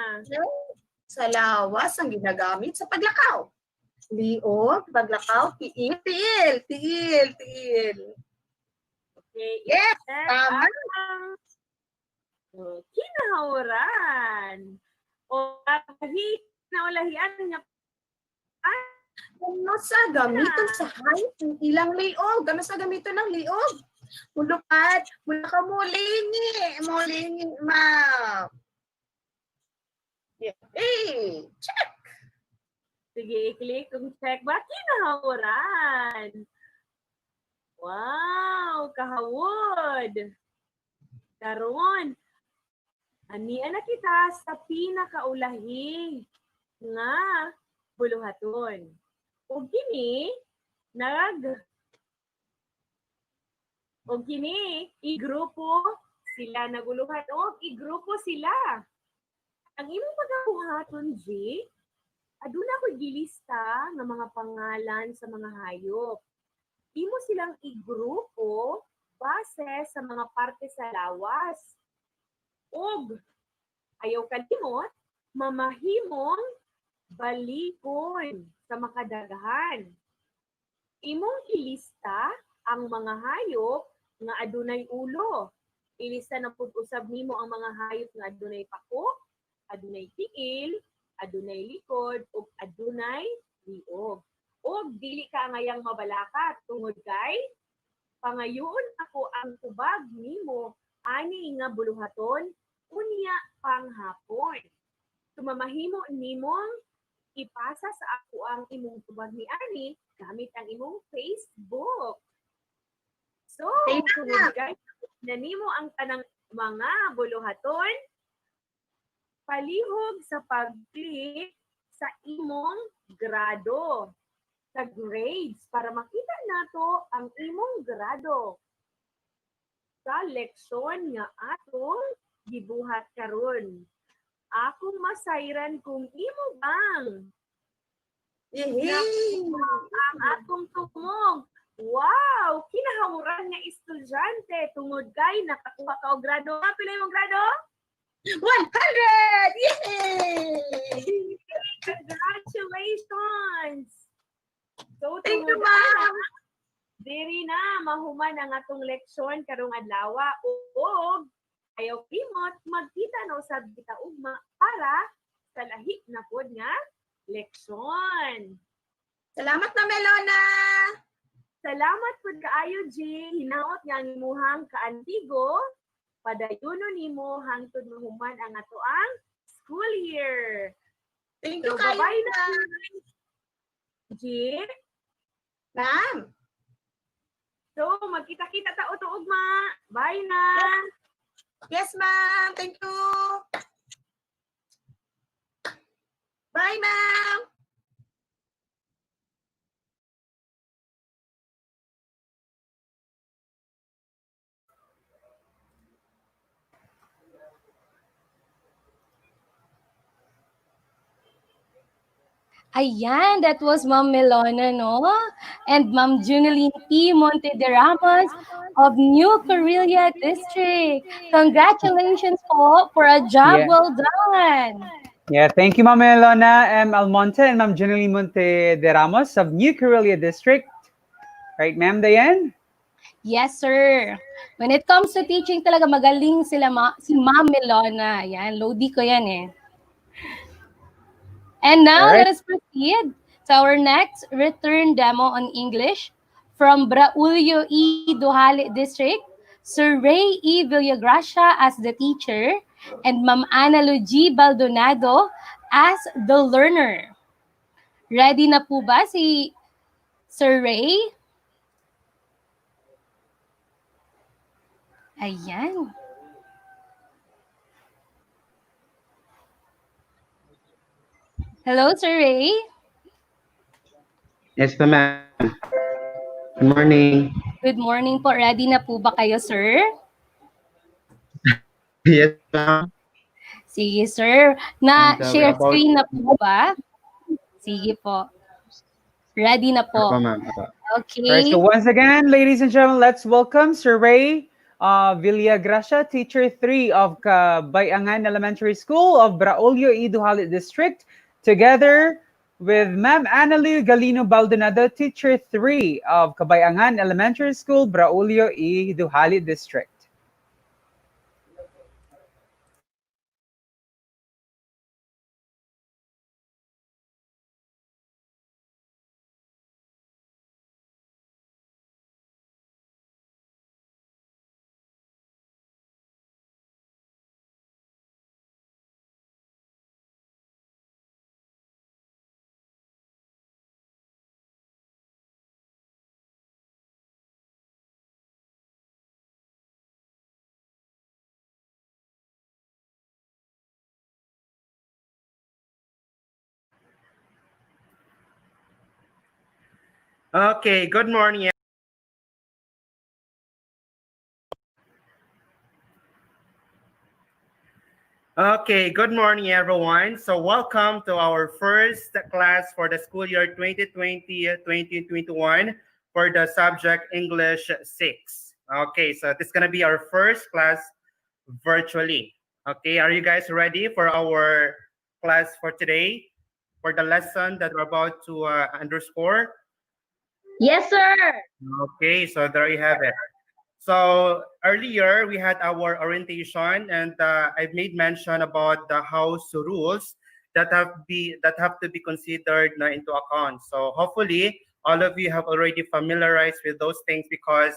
Sa lawas ang ginagamit sa paglakaw. Liog, paglakaw, tiil, tiil, tiil, tiil. Okay. Yes, Check tama. ang kinahawaran. O naulahian nga Ano sa gamiton sa hayop ng ilang liog? Ano sa gamiton ng liog? Mulupad, mula ka mulingi, ma'am. Hey, check. sige, i-click kung check ba kinahawaran. Wow, kahawod. Karon, anian na kita sa pinakaulahi nga buluhaton. O kini igrupo sila naguluhat o igrupo sila. Ang imong pagkabuhaton, G, aduna ko gilista ng mga pangalan sa mga hayop. Imo silang igrupo base sa mga parte sa lawas. Og ayaw kalimot, mamahimong balikon sa makadaghan. Imong ilista ang mga hayop nga adunay ulo. Ilista na pud usab nimo ang mga hayop nga adunay pako, adunay tiil, adunay likod, ug adunay liog. Og dili ka ngayang mabalakat tungod kay pangayoon ako ang tubag nimo ani nga buluhaton unya panghapon. Tumamahimo nimong ipasa sa ako ang imong tubag ni ani gamit ang imong Facebook. So, tungod kay nanimo ang tanang mga buluhaton, palihog sa pag-click sa imong grado, sa grades, para makita nato ang imong grado sa leksyon nga atong gibuhat karon. Akong masayran kung imo bang Yehey! ang atong tumong. Wow! Kinahawuran nga estudyante tungod kay nakakuha ka og grado. Pila imong grado? 100! Yay! Congratulations! So, Thank you, tungod ma'am! ana, diri na mahuman ang atong leksyon karong adlaw. Ug ayaw kimot magkita na usab kita ugma para sa lahi na pod nga leksyon. Salamat na, Melona! Salamat pod kaayo, G. Hinaot nga ang imuhang kaantigo. Padayono nimo hangtod mahuman ang atoang school year. Thank you So, kayo, bye-bye na. ma'am! G. Ma'am! So, magkita-kita ta uto ugma. Bye na. Yes, ma'am! Thank you! Bye, ma'am! Ayan, that was Ma'am Melona, no? And Ma'am Juneline P. Monte de Ramos of New Corillia District. Congratulations po for a job Yeah. well done. Yeah, thank you, Ma'am Elona M. Almonte and Ma'am Janely Monte de Ramos of New Corillia District. Right, Ma'am Diane? Yes, sir. When it comes to teaching, talaga magaling si Ma'am Melona. Yan, Lodi ko yan eh. And All now right. let us proceed to our next return demo on English from Braulio E. Duhali District, Sir Ray E. Villagracia as the teacher, and Ma'am Ana Luigi Baldonado as the learner. Ready na po ba si Sir Ray? Ayan. Hello, Sir Ray. Yes, ma'am. Good morning. Good morning po. Ready na po ba kayo, sir? Yes, ma'am. Sige, sir. And we're Na-share about. screen na po ba? Sige po. Ready na Apa, po. ma'am. Apa. All right, so Okay. once again, ladies and gentlemen, let's welcome Sir Ray Villagracia, Teacher 3 of Bayangan Elementary School of Braulio E. Duhalit District, together with Ma'am Annalyn Galino Baldonado, Teacher 3 of Kabayangan Elementary School, Braulio E. Duhalit District. Okay, good morning. Okay, good morning, everyone. So welcome to our first class for the school year 2020-2021 for the subject English 6. Okay, so this is going to be our first class virtually. Okay, are you guys ready for our class for today? For the lesson that we're about to underscore? Yes, sir. Okay, so there you have it. So earlier we had our orientation, and I've made mention about the house rules that have to be considered na into account. So hopefully all of you have already familiarized with those things because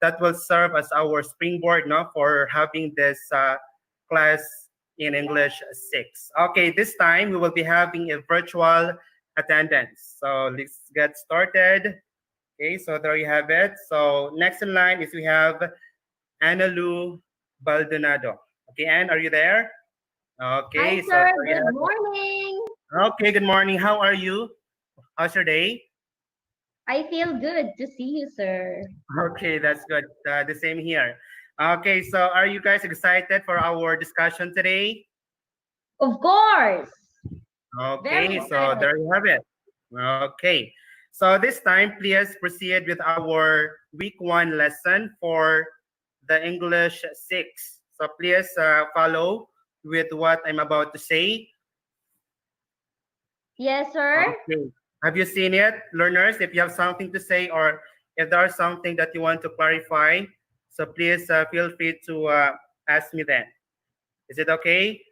that will serve as our springboard, no, for having this class in English 6. Okay, this time we will be having a virtual attendance. So let's get started. Okay, so there you have it. So next in line is we have Analu Baldonado. Okay, Anne, are you there? Hi, Okay, so sir. there you Good have it. morning. Okay, good morning. How are you? How's your day? I feel good to see you, sir. Okay, that's good. The same here. Okay, so are you guys excited for our discussion today? Of course. Very Okay, so excited. there you have it. Okay, so this time, please proceed with our week 1 lesson for the English 6. So please follow with what I'm about to say. Yes, sir. Okay. Have you seen it, learners? If you have something to say or if there's something that you want to clarify, so please feel free to ask me then. Is it okay?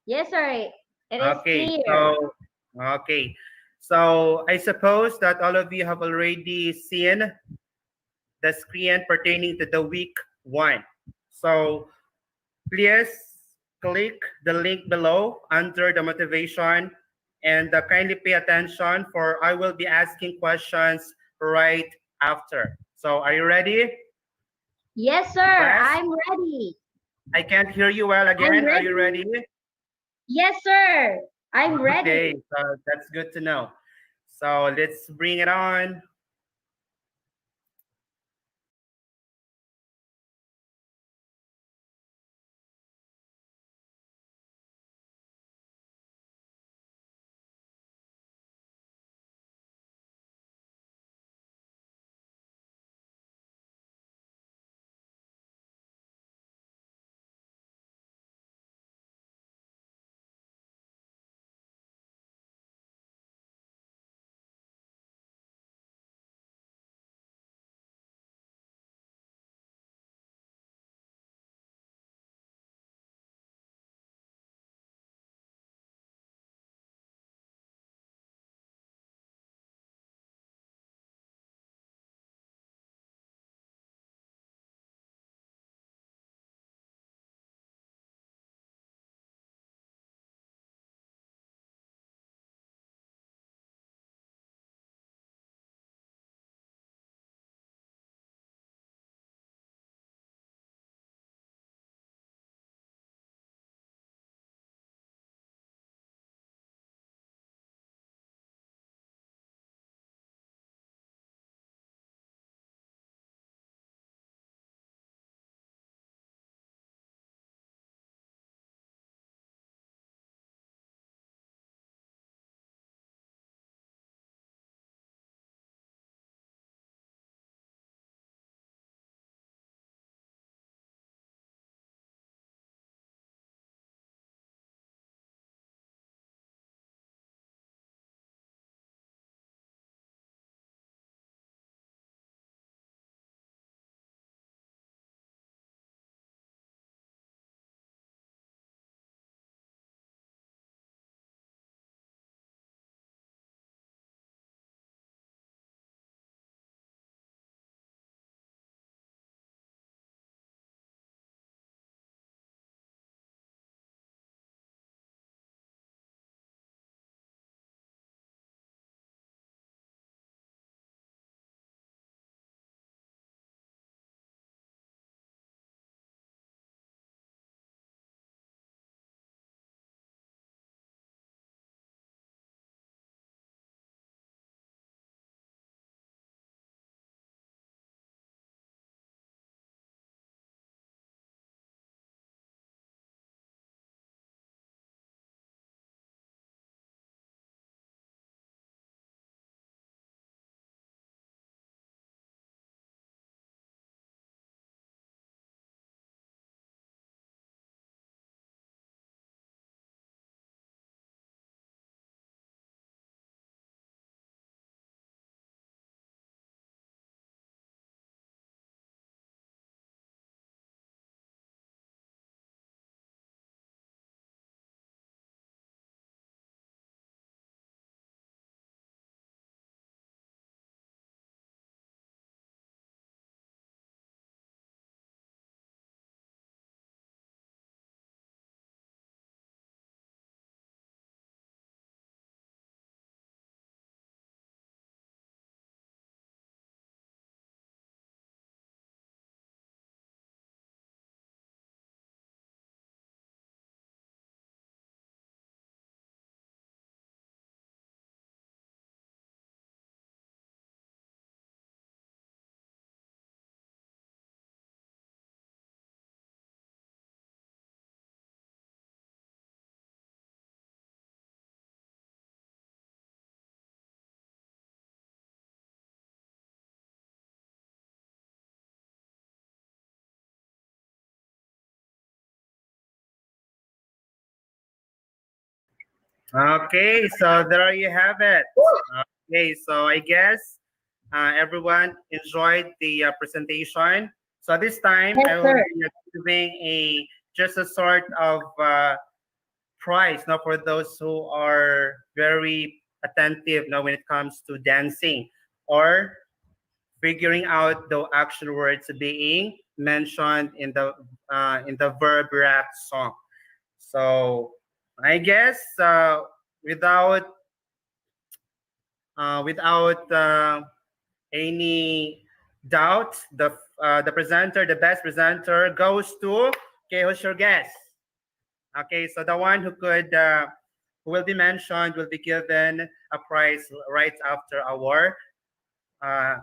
Yes, sir. It is Okay, clear. okay. So I suppose that all of you have already seen the screen pertaining to the week 1. So please click the link below under the motivation and kindly pay attention for I will be asking questions right after. So are you ready, Yes, sir. class? I'm ready. I can't hear you well I'm again. Are you ready. ready? Yes, sir. I'm Okay, ready. so that's good to know. So let's bring it on. Okay, so there you have it. Okay, so I guess everyone enjoyed the presentation. So this time Yes, I will sir. be giving a just a sort of prize now for those who are very attentive now when it comes to dancing or figuring out the action words being mentioned in the verb rap song. So I guess without without any doubt, the presenter, the best presenter, goes to. Okay, who's your guess? Okay, so the one who will be mentioned will be given a prize right after our uh,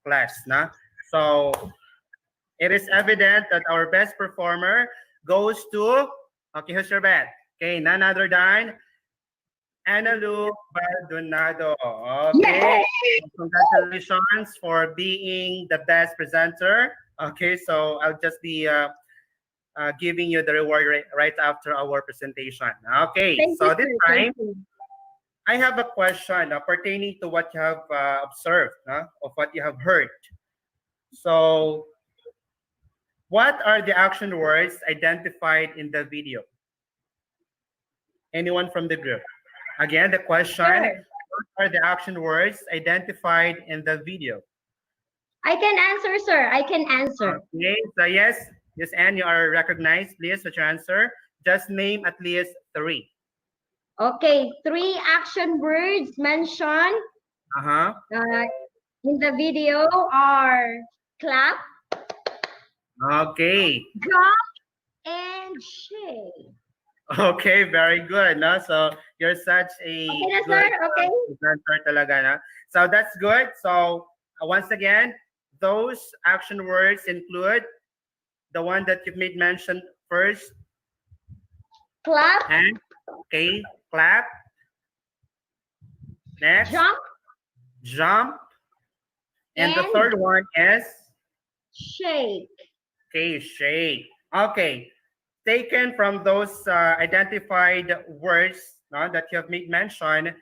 class. Na? So it is evident that our best performer goes to. Okay, who's your bet? Okay, none other than Analu Baldonado. Okay. Yay! Congratulations for being the best presenter. Okay, so I'll just be giving you the reward right after our presentation. Okay, Thank you, so this sir. time Thank you. I have a question pertaining to what you have observed, of what you have heard. So, what are the action words identified in the video? Anyone from the group? Again, the question, Sir, what are the action words identified in the video? I can answer, sir. I can answer. Okay, so yes, Anne, you are recognized. Please, what's your answer? Just name at least three. Okay, three action words mentioned Uh-huh. uh, in the video are clap, Okay. drop, and shake. Okay, very good. No? So you're such Okay a na, sir? good Okay? presenter talaga. No? So that's good. So once again, those action words include the one that you've made mention first, Clap, and okay, clap. Next, jump, jump. And the and third one is shake. okay, shake. Okay, taken from those identified words that you have made mention,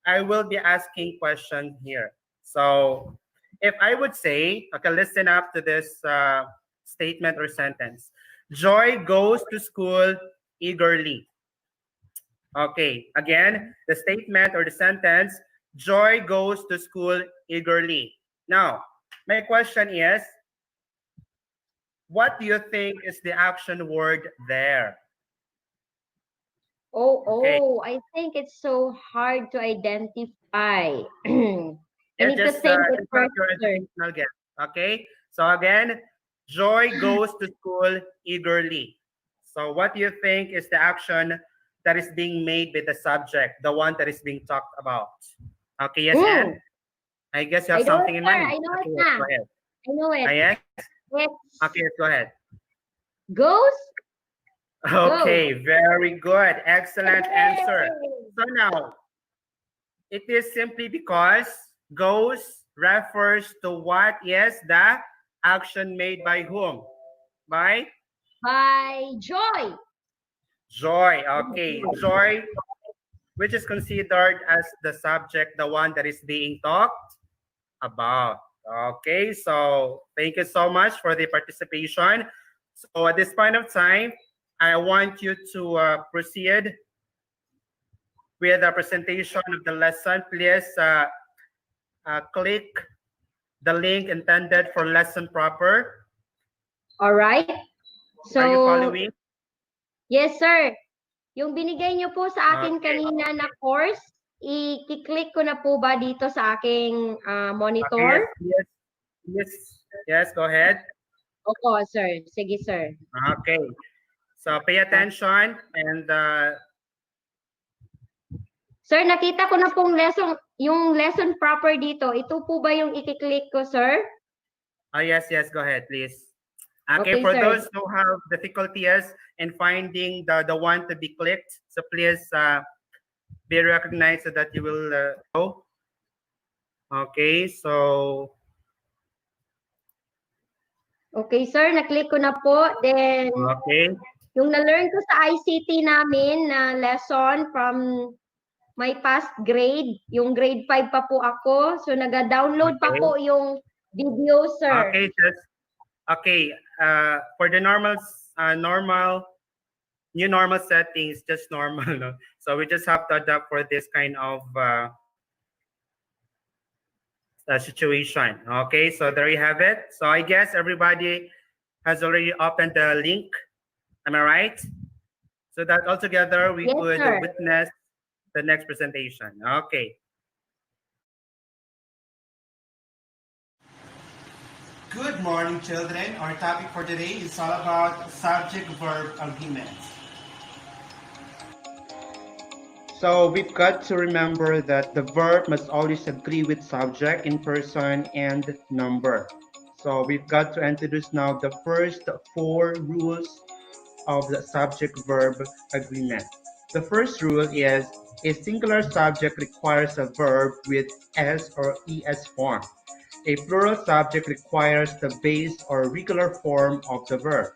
I will be asking questions here. So, if I would say, okay, listen up to this statement or sentence. Joy goes to school eagerly. Okay, again, the statement or the sentence, Joy goes to school eagerly. Now, my question is, what do you think is the action word there? Oh, Okay, I think it's so hard to identify. I yeah, need to think it just have first, your sir. educational guess. Okay, so again, Joy goes to school eagerly. So what do you think is the action that is being made with the subject, the one that is being talked about? Okay, yes, Anne? Mm, I guess you I have know it, something in sir. mind. I know it Okay, yes, na. go ahead. I know Ah, it. yes? It's Okay, yes, go ahead. ghost, ghost. Okay, very good. Excellent answer. Yay! So now, it is simply because goes refers to what is the action made by whom? By By joy. Joy. Okay, Joy, which is considered as the subject, the one that is being talked about. Okay, so thank you so much for the participation. So at this point of time, I want you to proceed with the presentation of the lesson. Please click the link intended for lesson proper. All right. Are you So, following? yes, sir. Yung binigay niyo po sa akin Okay. kanina na course, i-click ko na po ba dito sa aking Okay, yes, monitor? yes, yes, yes, go ahead. Opo, sir. Sige, sir. Okay. So pay attention and Sir, nakita ko na pong yung lesson proper dito. Ito po ba yung i-click ko, sir? yes, go ahead, please. Okay, Okay, for sir. those who have difficulties in finding the one to be clicked, so please be recognized so that you will go. Okay, so Okay, sir. Na-click ko na po. Then, okay, yung na-learn ko sa ICT namin na lesson from my past grade. Yung grade 5 pa po ako. So, naga-download pa Okay. po yung video, sir. Okay, just okay. For the new normal settings, just normal. No? So we just have to adapt for this kind of situation. Okay, so there you have it. So I guess everybody has already opened the link. Am I right? So that altogether we Yes, could sir. witness the next presentation. Okay. Good morning, children. Our topic for today is all about subject-verb agreements. So we've got to remember that the verb must always agree with subject in person and number. So we've got to introduce now the first 4 rules of the subject-verb agreement. The first rule is a singular subject requires a verb with S or ES form. A plural subject requires the base or regular form of the verb.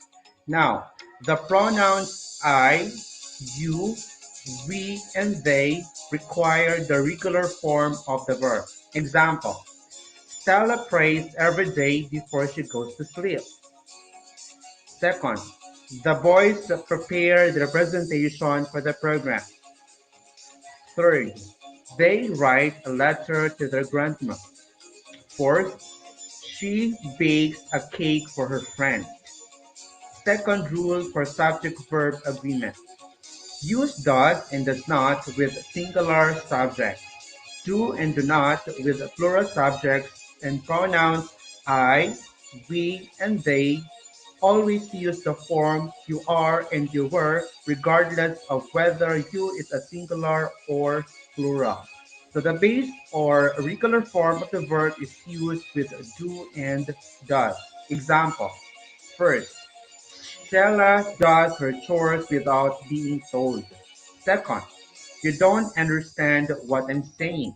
Now, the pronouns I, you, we, and they require the regular form of the verb. Example, Stella prays every day before she goes to sleep. Second, the boys prepare the presentation for the program. Third, they write a letter to their grandma. Fourth, she bakes a cake for her friend. Second rule for subject-verb agreement. Use does and does not with singular subjects. Do and do not with plural subjects and pronouns I, we, and they. Always use the form you are and you were, regardless of whether you is a singular or plural. So the base or regular form of the verb is used with do and does. Example, first, Stella does her chores without being told. Second, you don't understand what I'm saying.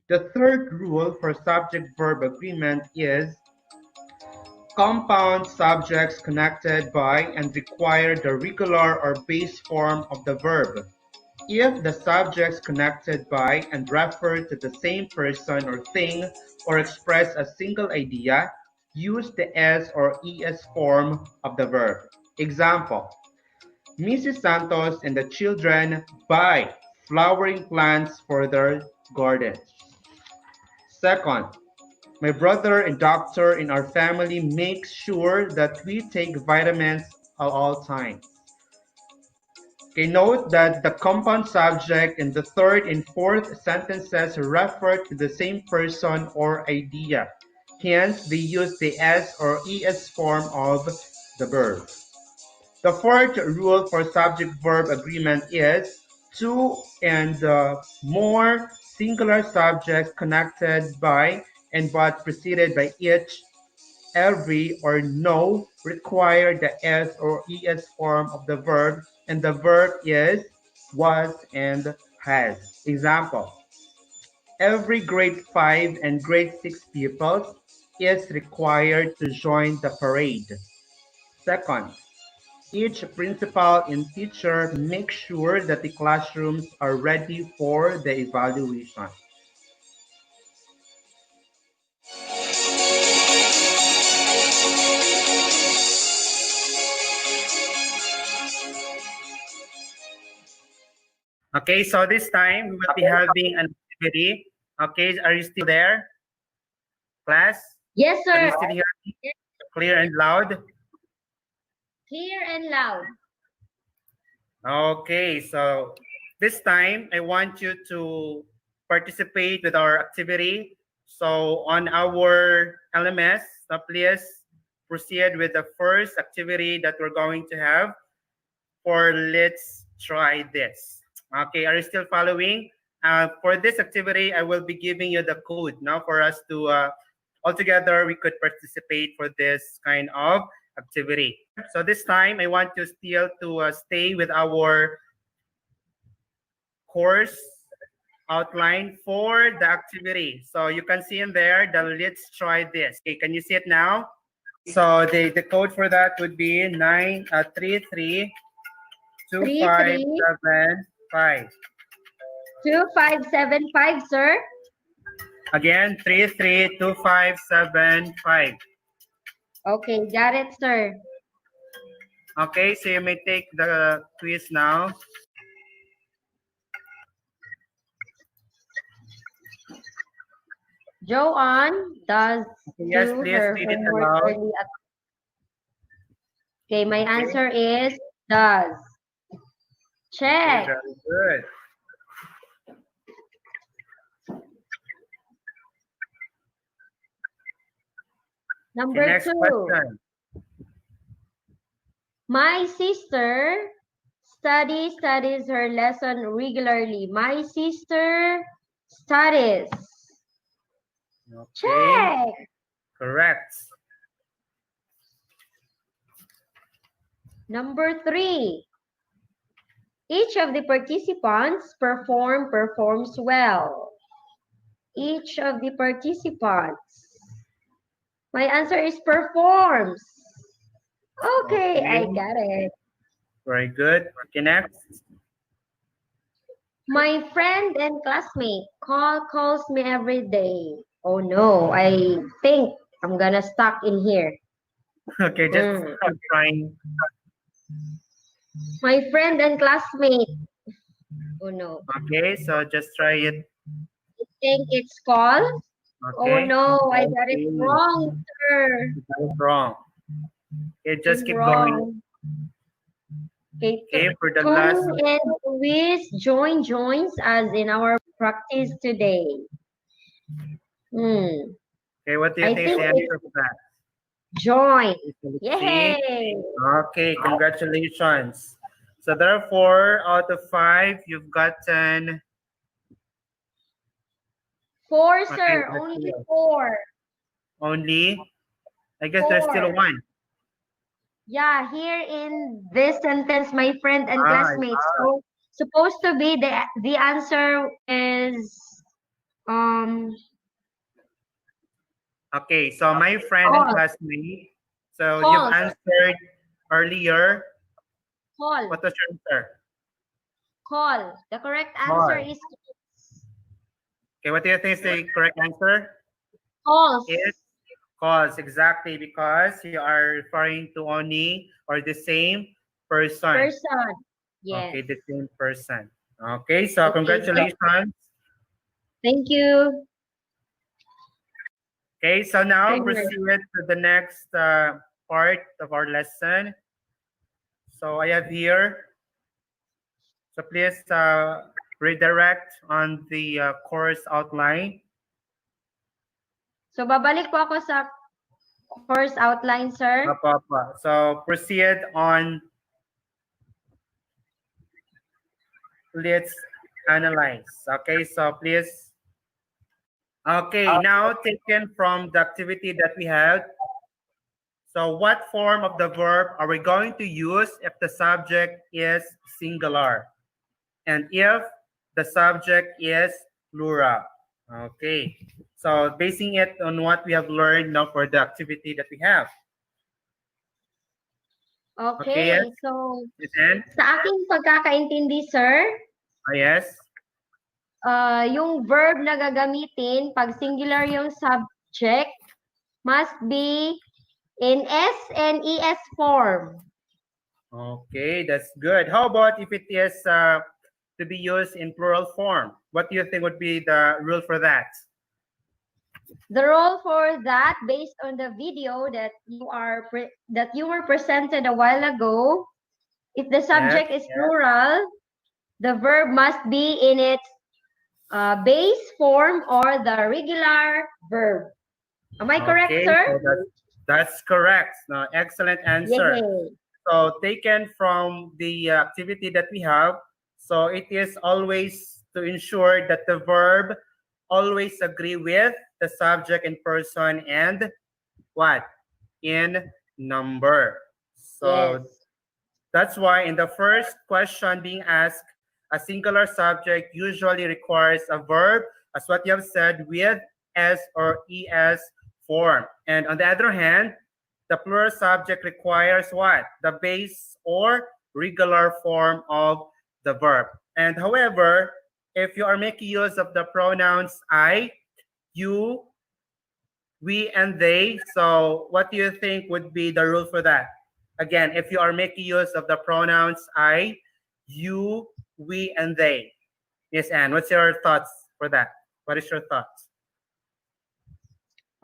The third rule for subject-verb agreement is compound subjects connected by and require the regular or base form of the verb. If the subjects connected by and refer to the same person or thing or express a single idea, use the S or ES form of the verb. Example, Mrs. Santos and the children buy flowering plants for their gardens. Second, my brother and doctor in our family makes sure that we take vitamins at all times. Okay, note that the compound subject in the third and fourth sentences refer to the same person or idea. Hence, they use the S or ES form of the verb. The fourth rule for subject-verb agreement is two and more singular subjects connected by and but preceded by each, every, or no require the S or ES form of the verb, and the verb is was and has. Example, every grade 5 and grade 6 pupils is required to join the parade. Second, each principal and teacher make sure that the classrooms are ready for the evaluation. Okay, so this time we will be having an activity. Okay, are you still there, class? Yes, Can you sir. still hear me clear and loud? Clear and loud. Okay, so this time I want you to participate with our activity. So on our LMS, please proceed with the first activity that we're going to have for let's try this. Okay, are you still following? For this activity, I will be giving you the code now for us to altogether we could participate for this kind of activity. So this time I want you still to stay with our course outline for the activity. So you can see in there the let's try this. Okay, can you see it now? So the code for that would be 332575. 2575, sir. Again, 332575. Okay, got it, sir. Okay, so you may take the quiz now. Joanne does Yes, do please her read it homework aloud. early at. Okay, my Okay. answer is does. Okay, Check. very good. Okay, Number next 2. question. My sister studies her lesson regularly. My sister studies. Okay, Check. correct. Number 3. Each of the participants performs well. Each of the participants. My answer is performs. Okay, I Okay, got it. very good. Okay, next. My friend and classmate calls me every day. Oh no, I think I'm gonna stuck in here. Okay, just Mm. keep trying. My friend and classmate. Oh no, Okay, so just try it. I think it's call. Oh Okay. no, I got it Okay, wrong, sir. you got it wrong. Okay, just I'm keep going. wrong. Okay, Okay, for the last. Tony and Luis joins us in our practice today. Okay, what do you I think is think the it's answer for that? join. Let's see. Yay! Okay, congratulations. So therefore, out of 5, you've gotten. 4, Okay, sir. let's Only see. 4. Only. I guess there's still 4. 1. Yeah, here in this sentence, my friend and Ah, classmates. So supposed to be the answer is okay, so my friend and call. classmate. So you've Call. answered earlier. Call. What was your answer? Call. The correct answer Call. is Okay, what do you think is the correct answer? calls. It's calls, exactly, because you are referring to only or the same person. Person. Yes. Okay, the same person. Okay, so Okay. congratulations. Thank you. Okay, so now Thank you. proceed to the next part of our lesson. So I have here. So please redirect on the course outline. So babalik po ako sa course outline, sir. Papa. So proceed on. Let's analyze. Okay, so please. Okay, now taken from the activity that we had. So what form of the verb are we going to use if the subject is singular? And if the subject is plural? Okay, so basing it on what we have learned now for the activity that we have. Okay, yes. so Then, sa aking pagkakaintindi, sir, yes. yung verb na gagamitin pag singular yung subject must be in S and ES form. Okay, that's good. How about if it is to be used in plural form? What do you think would be the rule for that? The rule for that, based on the video that you were presented a while ago, if the subject is plural, the verb must be in its base form or the regular verb. Am I correct, sir? So that's correct. No, excellent answer. Yay. So taken from the activity that we have, so it is always to ensure that the verb always agree with the subject in person and what? In number. So yes. That's why in the first question being asked, a singular subject usually requires a verb, as what you have said, with S or ES form. And on the other hand, the plural subject requires what? The base or regular form of the verb. And however, if you are making use of the pronouns I, you, we, and they. So what do you think would be the rule for that? Again, if you are making use of the pronouns I, you, we, and they. Yes, Anne, what's your thoughts for that? What is your thoughts?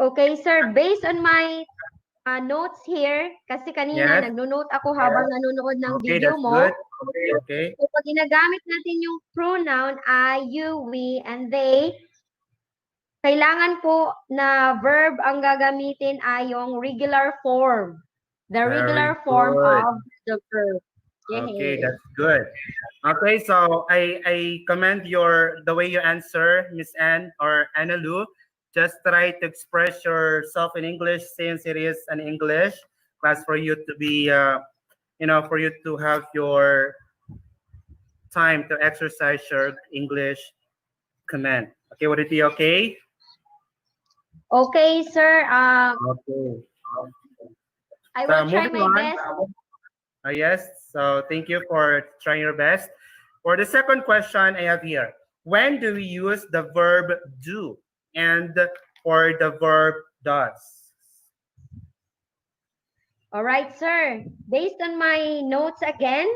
Okay, sir. Based on my notes here, kasi kanina Yes. nagno-note ako habang nanonood ng Okay, video that's mo. good. Okay. So, pag ginagamit natin yung pronoun I, you, we, and they, kailangan po na verb ang gagamitin ay yung regular form. The Very regular form good. of the verb. Okay, Yay. that's good. Okay, so I commend the way you answer, Miss Anne or Anna Lu. Just try to express yourself in English since it is an English class for you to be, for you to have your time to exercise your English command. Okay, would it be okay? Okay, sir. Okay. I So will try moving my on. best. Yes, so thank you for trying your best. For the second question I have here, when do we use the verb do and for the verb does? All right, sir. Based on my notes again,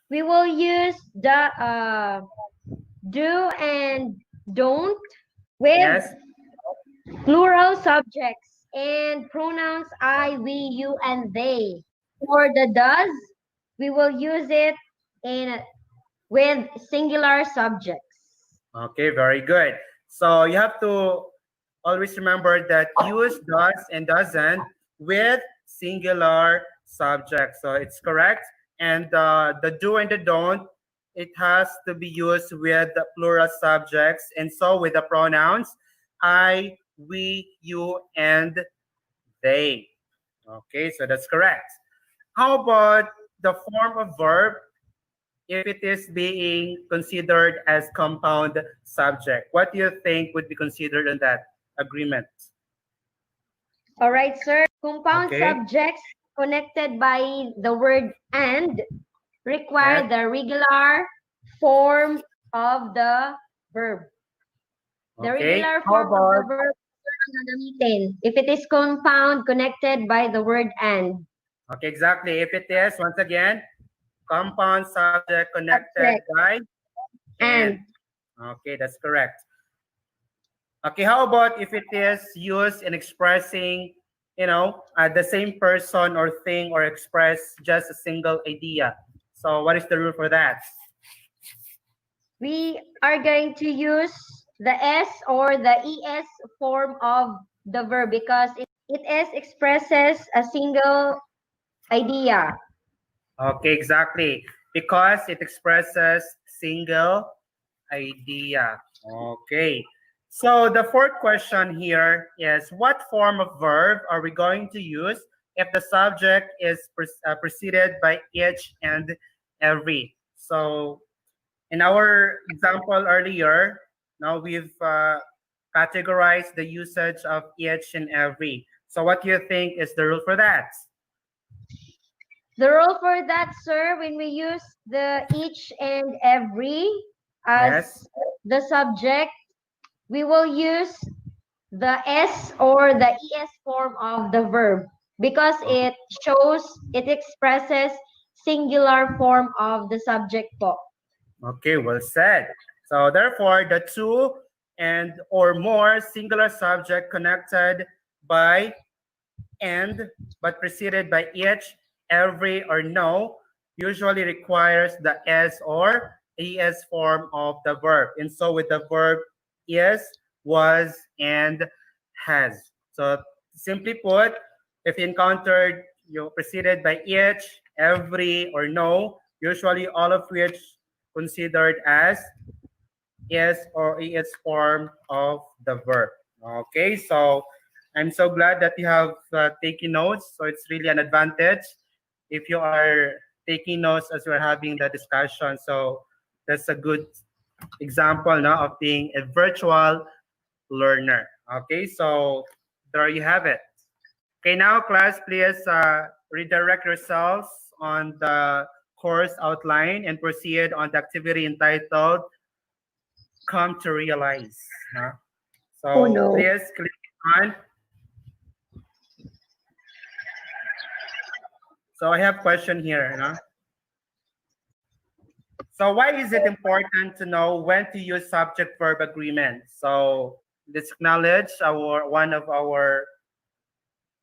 we will use the do and don't with Yes, plural subjects and pronouns I, we, you, and they. For the does, we will use it in with singular subjects. okay, very good. So you have to always remember that use does and doesn't with singular subject. So it's correct. And the do and the don't, it has to be used with the plural subjects. And so with the pronouns I, we, you, and they. Okay, so that's correct. How about the form of verb if it is being considered as compound subject? What do you think would be considered in that agreement? All right, sir. Compound Okay. subjects connected by the word and require Yes. the regular form of the verb. The Okay. regular How form of the about verb ang gagamitin if it is compound connected by the word and. okay, exactly. If it is once again compound subject connected Subject. by and. And. Okay, that's correct. Okay, how about if it is used in expressing, the same person or thing or express just a single idea? So what is the rule for that? We are going to use the S or the ES form of the verb because it is expresses a single idea. Okay, exactly. Because it expresses single idea. Okay. So the fourth question here is what form of verb are we going to use if the subject is preceded by each and every? So in our example earlier, now we've categorized the usage of each and every. So what do you think is the rule for that? The rule for that, sir, when we use the each and every as Yes. the subject, we will use the S or the ES form of the verb because it expresses singular form of the subject po. Okay, well said. So therefore, the two and or more singular subject connected by and but preceded by each, every, or no usually requires the s or es form of the verb. And so with the verb is, was, and has. So simply put, if encountered preceded by each, every, or no, usually all of which considered as is or es form of the verb. Okay, so I'm so glad that you have taken notes. So it's really an advantage if you are taking notes as we're having the discussion. So that's a good example now of being a virtual learner. Okay, so there you have it. Okay, now class, please redirect yourselves on the course outline and proceed on the activity entitled come to realize. Huh? So Oh no. please click on. So I have question here. Huh? So why is it important to know when to use subject-verb agreement? So let's acknowledge one of our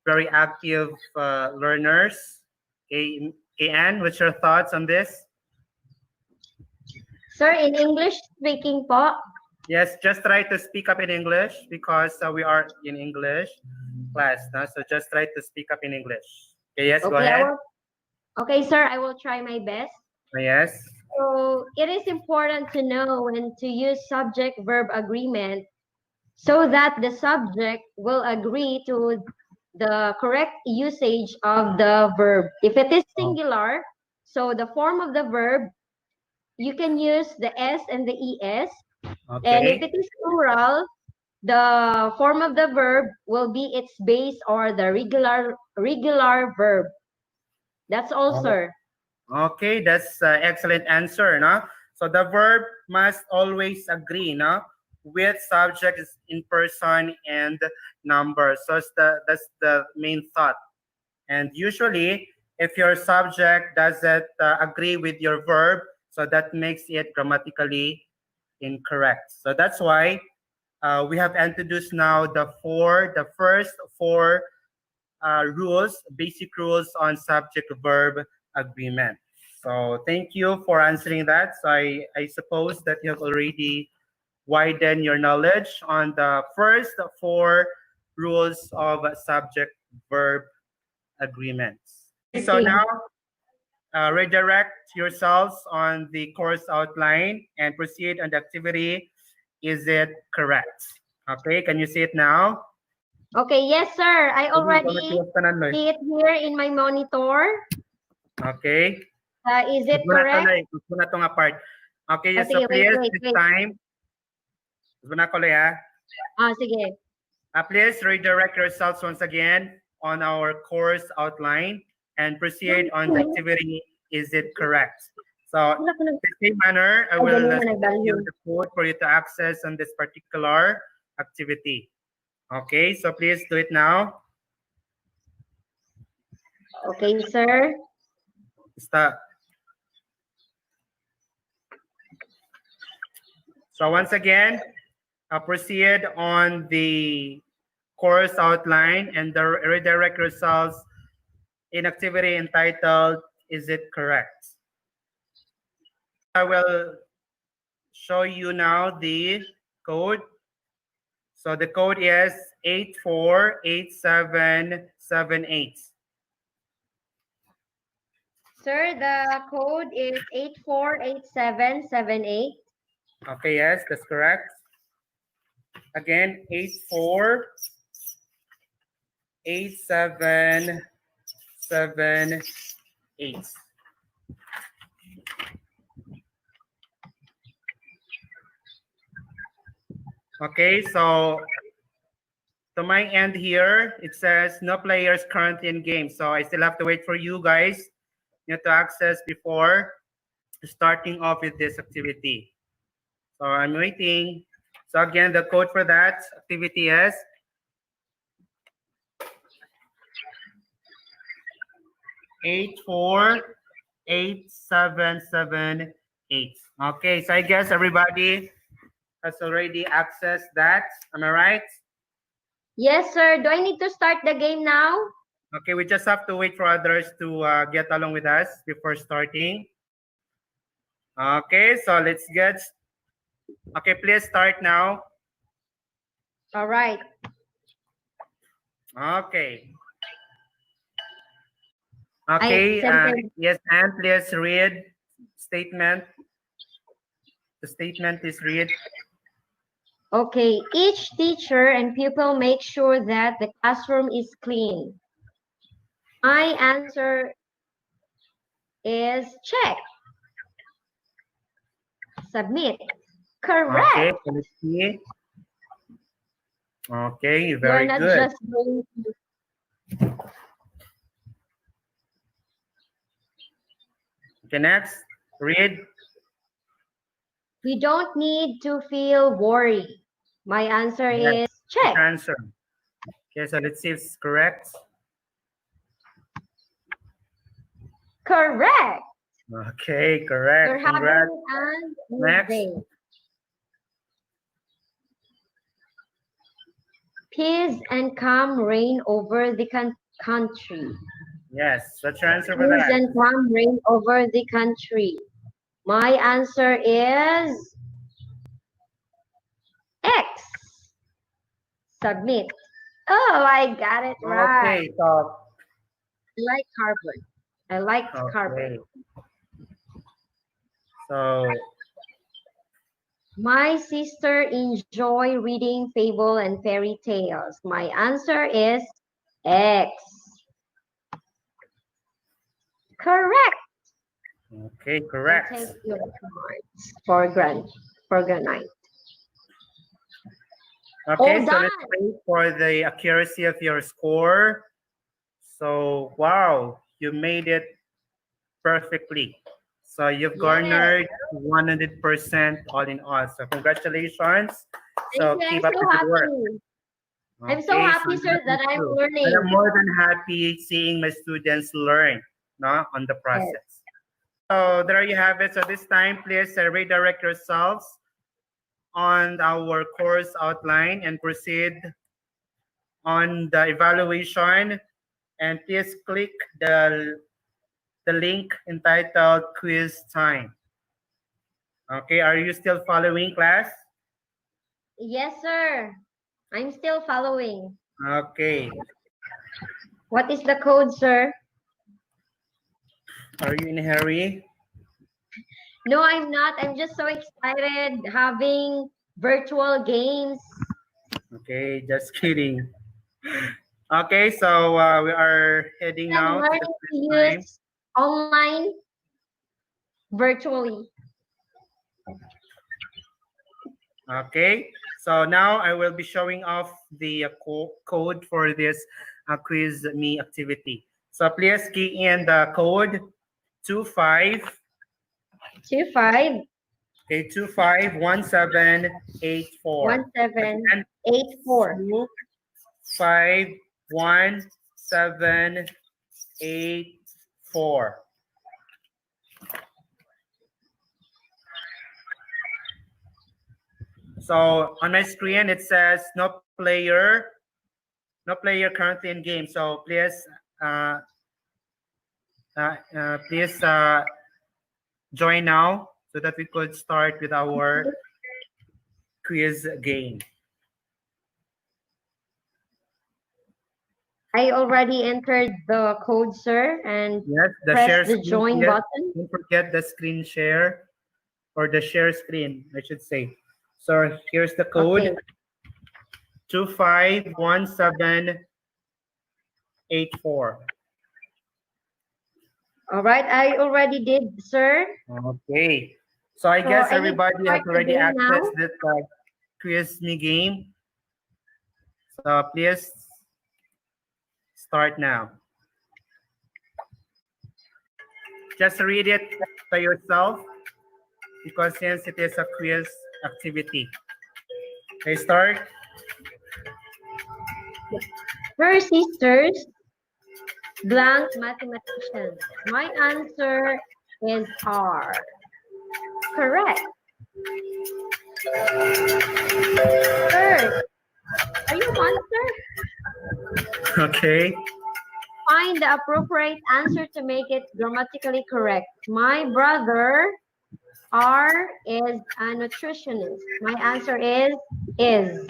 very active learners. Anne, what's your thoughts on this? Sir, in English speaking po. Yes, just try to speak up in English because we are in English class. No? So just try to speak up in English. Okay, yes, go Okay, ahead. Okay, sir, I will try my best. Yes. So it is important to know when to use subject-verb agreement so that the subject will agree to the correct usage of the verb. If it is singular, so the form of the verb, you can use the S and the ES. And if Okay. it is plural, the form of the verb will be its base or the regular verb. That's all, sir. Okay, that's excellent answer, no? So the verb must always agree, no, with subject is in person and number. So that's the main thought. And usually, if your subject doesn't agree with your verb, so that makes it grammatically incorrect. So that's why we have introduced now the first four rules, basic rules on subject-verb agreement. So thank you for answering that. So I suppose that you have already widened your knowledge on the first four rules of subject-verb agreements. So now redirect yourselves on the course outline and proceed on the activity. Is it correct? Okay, can you see it now? Okay, yes, sir. I already see it here in my monitor. Okay. Is it correct? Gusto na itong part. Okay, yes, sige, so please, wait. this time. Gusto na ko ha? Sige. Please redirect yourselves once again on our course outline and proceed on the activity. Is it correct? So, in the same manner, I will send you the code for you to access on this particular activity. Okay, so please do it now. Okay, sir. Stop. So once again, proceed on the course outline and the redirect results in activity entitled, Is It Correct? I will show you now the code. So the code is 848778. Sir, the code is 848778. Okay, yes, that's correct. Again, 848778. Okay, so to my end here, it says no players currently in game. So I still have to wait for you guys to access before starting off with this activity. So I'm waiting. So again, the code for that activity is 848778. Okay, so I guess everybody has already accessed that. Am I right? Yes, sir. Do I need to start the game now? Okay, we just have to wait for others to get along with us before starting. Okay, so let's get. Okay, please start now. All right. Okay. Okay, yes, and please read statement. The statement is read. Okay, each teacher and pupil make sure that the classroom is clean. My answer is check. Submit. Correct. Okay, let's see. Okay, very You're not good. just going to... Okay, next, read. We don't need to feel worried. My answer Yes, is good check. answer. Okay, so let's see if it's correct. Correct. Okay, correct. You're having Congrats. an good Next. day. Peace and calm reign over the country. Yes, what's your answer for Peace that? and calm reign over the country. My answer is X. Submit. Oh, I got it right. Okay, so I like carbon. I like okay. carbon. So My sister enjoy reading fable and fairy tales. My answer is X. Correct. okay, I correct. take your cards for granite. Okay, All so let's done. wait for the accuracy of your score. So wow, you made it perfectly. So you've Yes. garnered 100% all in all. So congratulations. So Thank you. keep I'm up so the good work. happy. I'm so Okay, happy, I'm sir, that happy I'm too. learning. And I'm more than happy seeing my students learn, no, on the process. So there you have it. So this time, please redirect yourselves on our course outline and proceed on the evaluation. And please click the link entitled Quiz Time. Okay, are you still following, class? Yes, sir. I'm still following. Okay. What is the code, sir? Are you in a hurry? No, I'm not. I'm just so excited having virtual games. Okay, just kidding. Okay, so we are heading I'm now to learning the to quiz time. use online virtually. Okay, so now I will be showing off the code for this quiz me activity. So please key in the code 25. 25 Okay, 251784. 1784. 251784. So on my screen it says no player currently in game. So please please join now so that we could start with our quiz game. I already entered the code, sir, and Yes, the press share the screen. join Yes. button. Don't forget the screen share or the share screen, I should say. So here's the code. Okay. 251784. All right, I already did, sir. Okay. So I So guess I need to everybody has start the already game now. accessed this quiz me game. So please start now. Just read it by yourself because since it is a quiz activity. Okay, start. Her sisters, blank mathematicians. My answer is R. Correct. Sir, are you a monster? Okay. Find the appropriate answer to make it grammatically correct. My brother R is a nutritionist. My answer is.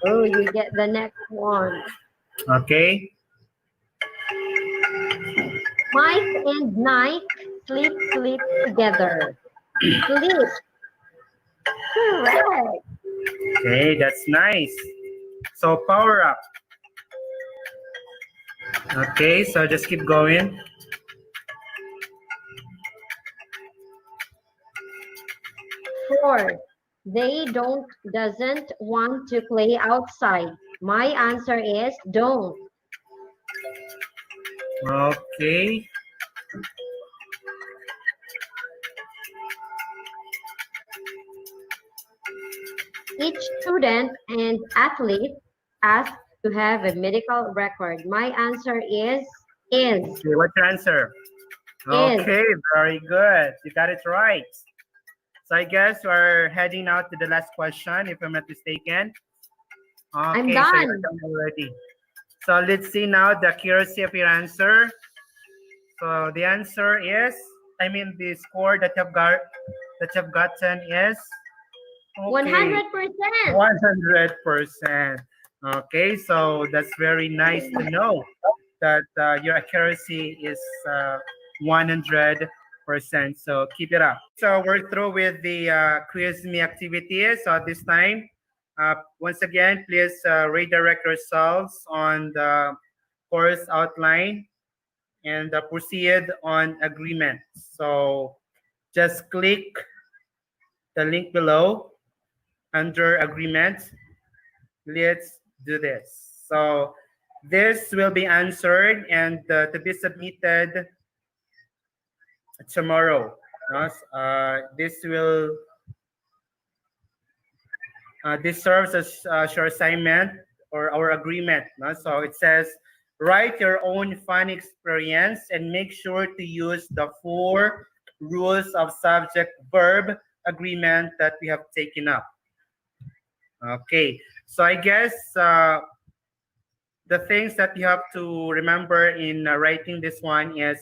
Oh, you get the next one. Okay. Mike and Nike sleep together. Sleep. Correct. Okay, that's nice. So power up. Okay, so just keep going. Four. They doesn't want to play outside. My answer is don't. Okay. Each student and athlete asked to have a medical record. My answer is, Okay, what's your answer? is. Okay, very good. You got it right. So I guess we're heading out to the last question, if I'm not mistaken. I'm Okay, so you're done. done already. So let's see now the accuracy of your answer. So the answer is, I mean, the score that you've gotten is okay, 100%. 100%. Okay, so that's very nice to know that your accuracy is 100%. So keep it up. So we're through with the quiz me activities. So this time, once again, please redirect yourselves on the course outline and proceed on agreement. So just click the link below under agreement. Let's do this. So this will be answered and to be submitted tomorrow. No? This serves as your assignment or our agreement. No? So it says, write your own fun experience and make sure to use the 4 rules of subject verb agreement that we have taken up. Okay, so I guess the things that you have to remember in writing this one is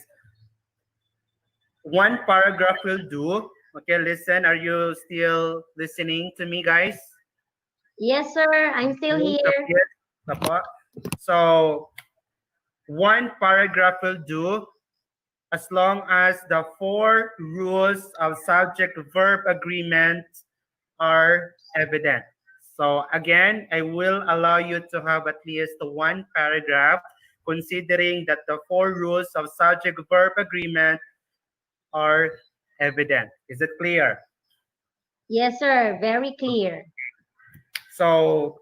1 paragraph will do. Okay, listen. Are you still listening to me, guys? Yes, sir. I'm still here. So 1 paragraph will do as long as the 4 rules of subject verb agreement are evident. So again, I will allow you to have at least 1 paragraph considering that the 4 rules of subject verb agreement are evident. Is it clear? Yes, sir. Very clear. So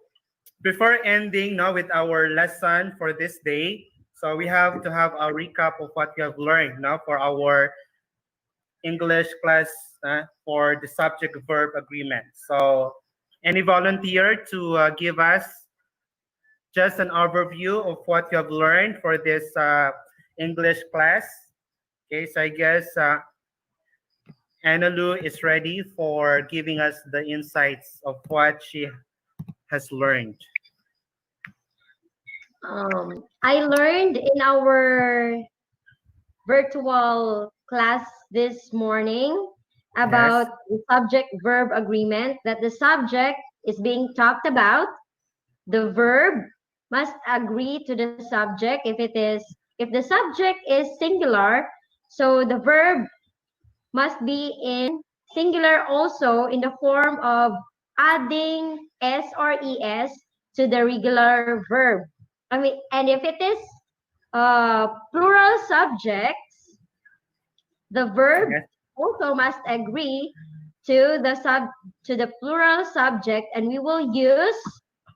before ending now with our lesson for this day, so we have to have a recap of what we have learned now for our English class for the subject verb agreement. So any volunteer to give us just an overview of what you have learned for this English class? Okay, so I guess Analu is ready for giving us the insights of what she has learned. I learned in our virtual class this morning Yes. about the subject verb agreement, that the subject is being talked about. The verb must agree to the subject. If the subject is singular, so the verb must be in singular also in the form of adding s or es to the regular verb. And if it is plural subjects, the verb Yes. also must agree to the plural subject, and we will use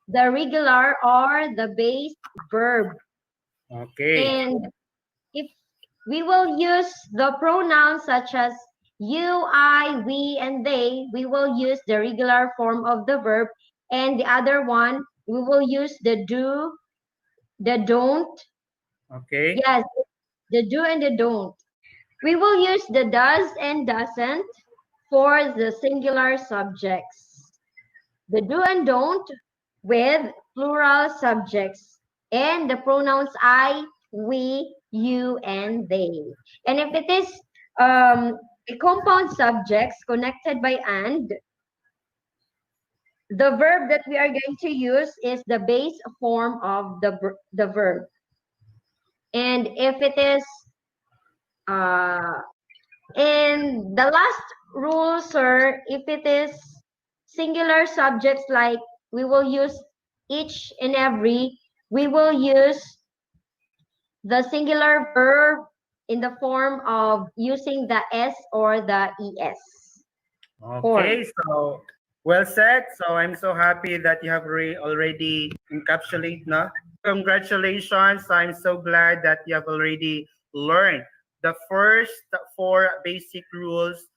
the regular or the base verb. Okay. And if we will use the pronouns such as you, I, we, and they, we will use the regular form of the verb, and the other one we will use the do, the don't. Okay. Yes, the do and the don't. We will use the does and doesn't for the singular subjects. The do and don't with plural subjects and the pronouns I, we, you, and they. And if it is a compound subjects connected by and, the verb that we are going to use is the base form of the verb. And if it is and the last rule, sir, if it is singular subjects like we will use each and every, we will use the singular verb in the form of using the s or the es form. Okay, so well said. So I'm so happy that you have already encapsulated, no? Congratulations. I'm so glad that you have already learned the first 4 basic rules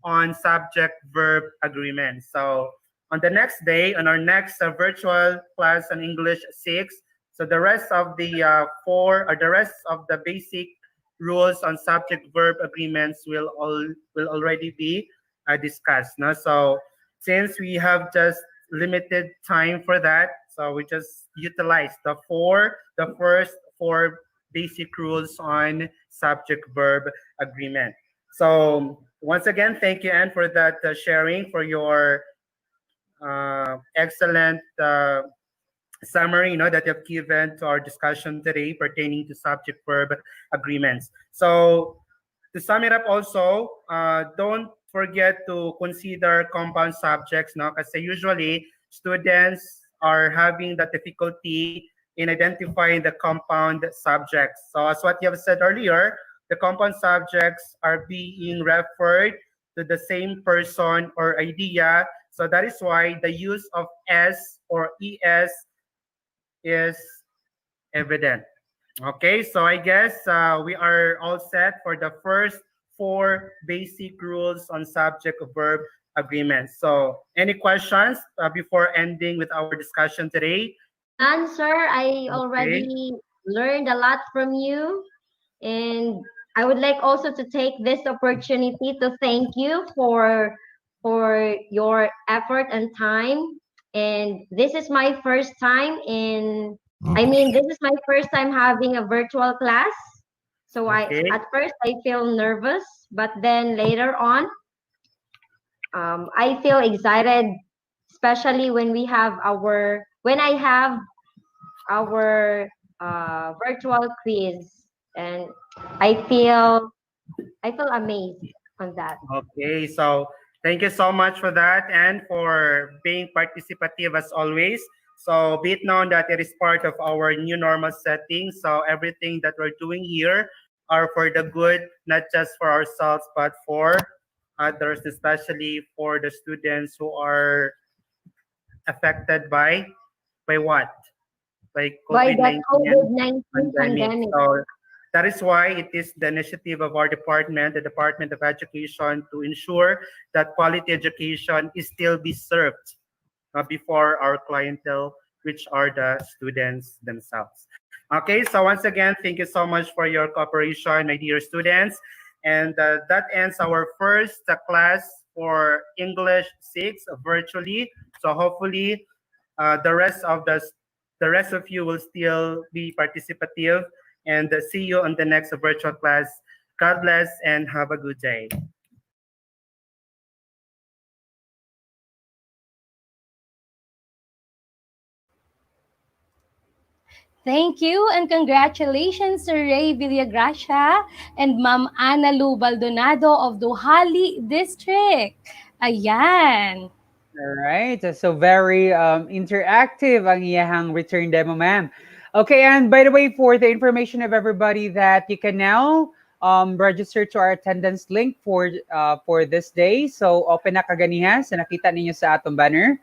on subject verb agreement. So on the next day, on our next virtual class on English 6. So the rest of the the rest of the basic rules on subject verb agreements will already be discussed. No? So since we have just limited time for that, so we just utilize the first four basic rules on subject verb agreement. So once again, thank you, Anne, for that sharing, for your excellent summary, that you've given to our discussion today pertaining to subject verb agreements. So to sum it up also, don't forget to consider compound subjects, no? Kasi usually students are having that difficulty in identifying the compound subjects. So as what you have said earlier, the compound subjects are being referred to the same person or idea. So that is why the use of S or ES is evident. Okay, so I guess we are all set for the first four basic rules on subject verb agreements. So any questions before ending with our discussion today? None, sir. I Okay. already learned a lot from you. And I would like also to take this opportunity to thank you for your effort and time. And this is my first time this is my first time having a virtual class. So Okay. at first I feel nervous, but then later on, I feel excited, especially when I have our virtual quiz, and I feel I feel amazed on that. Okay, so thank you so much for that and for being participative as always. So be it known that it is part of our new normal setting. So everything that we're doing here are for the good, not just for ourselves, but for others, especially for the students who are affected by what? By By the COVID-19 COVID-19 pandemic. pandemic. So that is why it is the initiative of our department, the Department of Education, to ensure that quality education is still be served before our clientele, which are the students themselves. Okay, so once again, thank you so much for your cooperation, my dear students. And that ends our first class for English 6 virtually. So hopefully, the rest of you will still be participative, and see you on the next virtual class. God bless and have a good day. Thank you and congratulations Sir Ray Villagracia and Ma'am Ana Lu Baldonado of Duhali District. Ayan. All right. So very interactive ang iyahang return demo, ma'am. Okay, and by the way, for the information of everybody that you can now register to our attendance link for this day. So open na kaganiha sa nakita ninyo sa atong banner.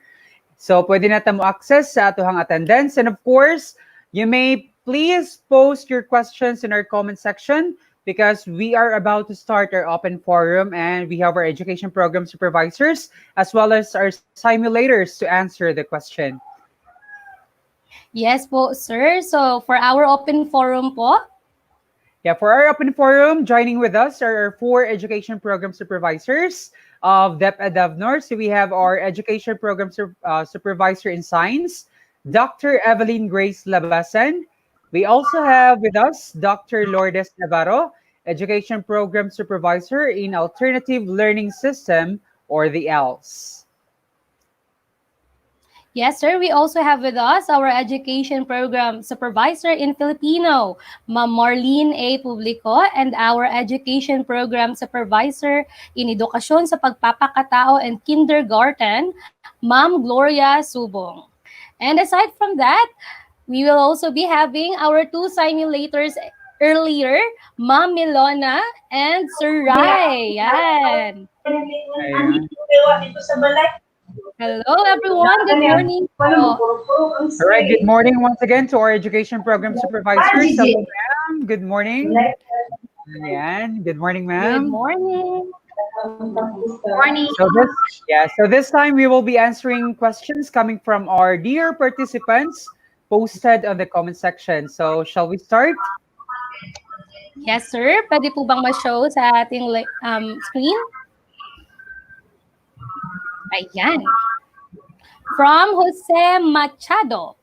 So pwede na mo access sa atohang attendance. And of course, you may please post your questions in our comment section because we are about to start our open forum and we have our education program supervisors as well as our simulators to answer the question. Yes po, sir. So for our open forum po, Yeah, for our open forum, joining with us are our four education program supervisors of DepEd Davao del Norte. So we have our education program supervisor in science, Dr. Evelyn Grace Labasan. We also have with us Dr. Lourdes Navarro, education program supervisor in alternative learning system or the ELS. yes, sir. We also have with us our education program supervisor in Filipino, Ma'am Marlene A. Publico, and our education program supervisor in edukasyon sa pagpapakatao and kindergarten, Ma'am Gloria Subong. And aside from that, we will also be having our two simulators earlier, Ma'am Milona and Sir Rai. Yan. Ayan. Hello, everyone. Good morning po. All right, good morning once again to our education program supervisors. Hello, ma'am. Good morning. Yan. Good morning, Good ma'am. morning. Morning. So this time we will be answering questions coming from our dear participants posted on the comment section. So shall we start? Yes, sir. Pwede po bang ma-show sa ating screen? Ayan. From Jose Machado.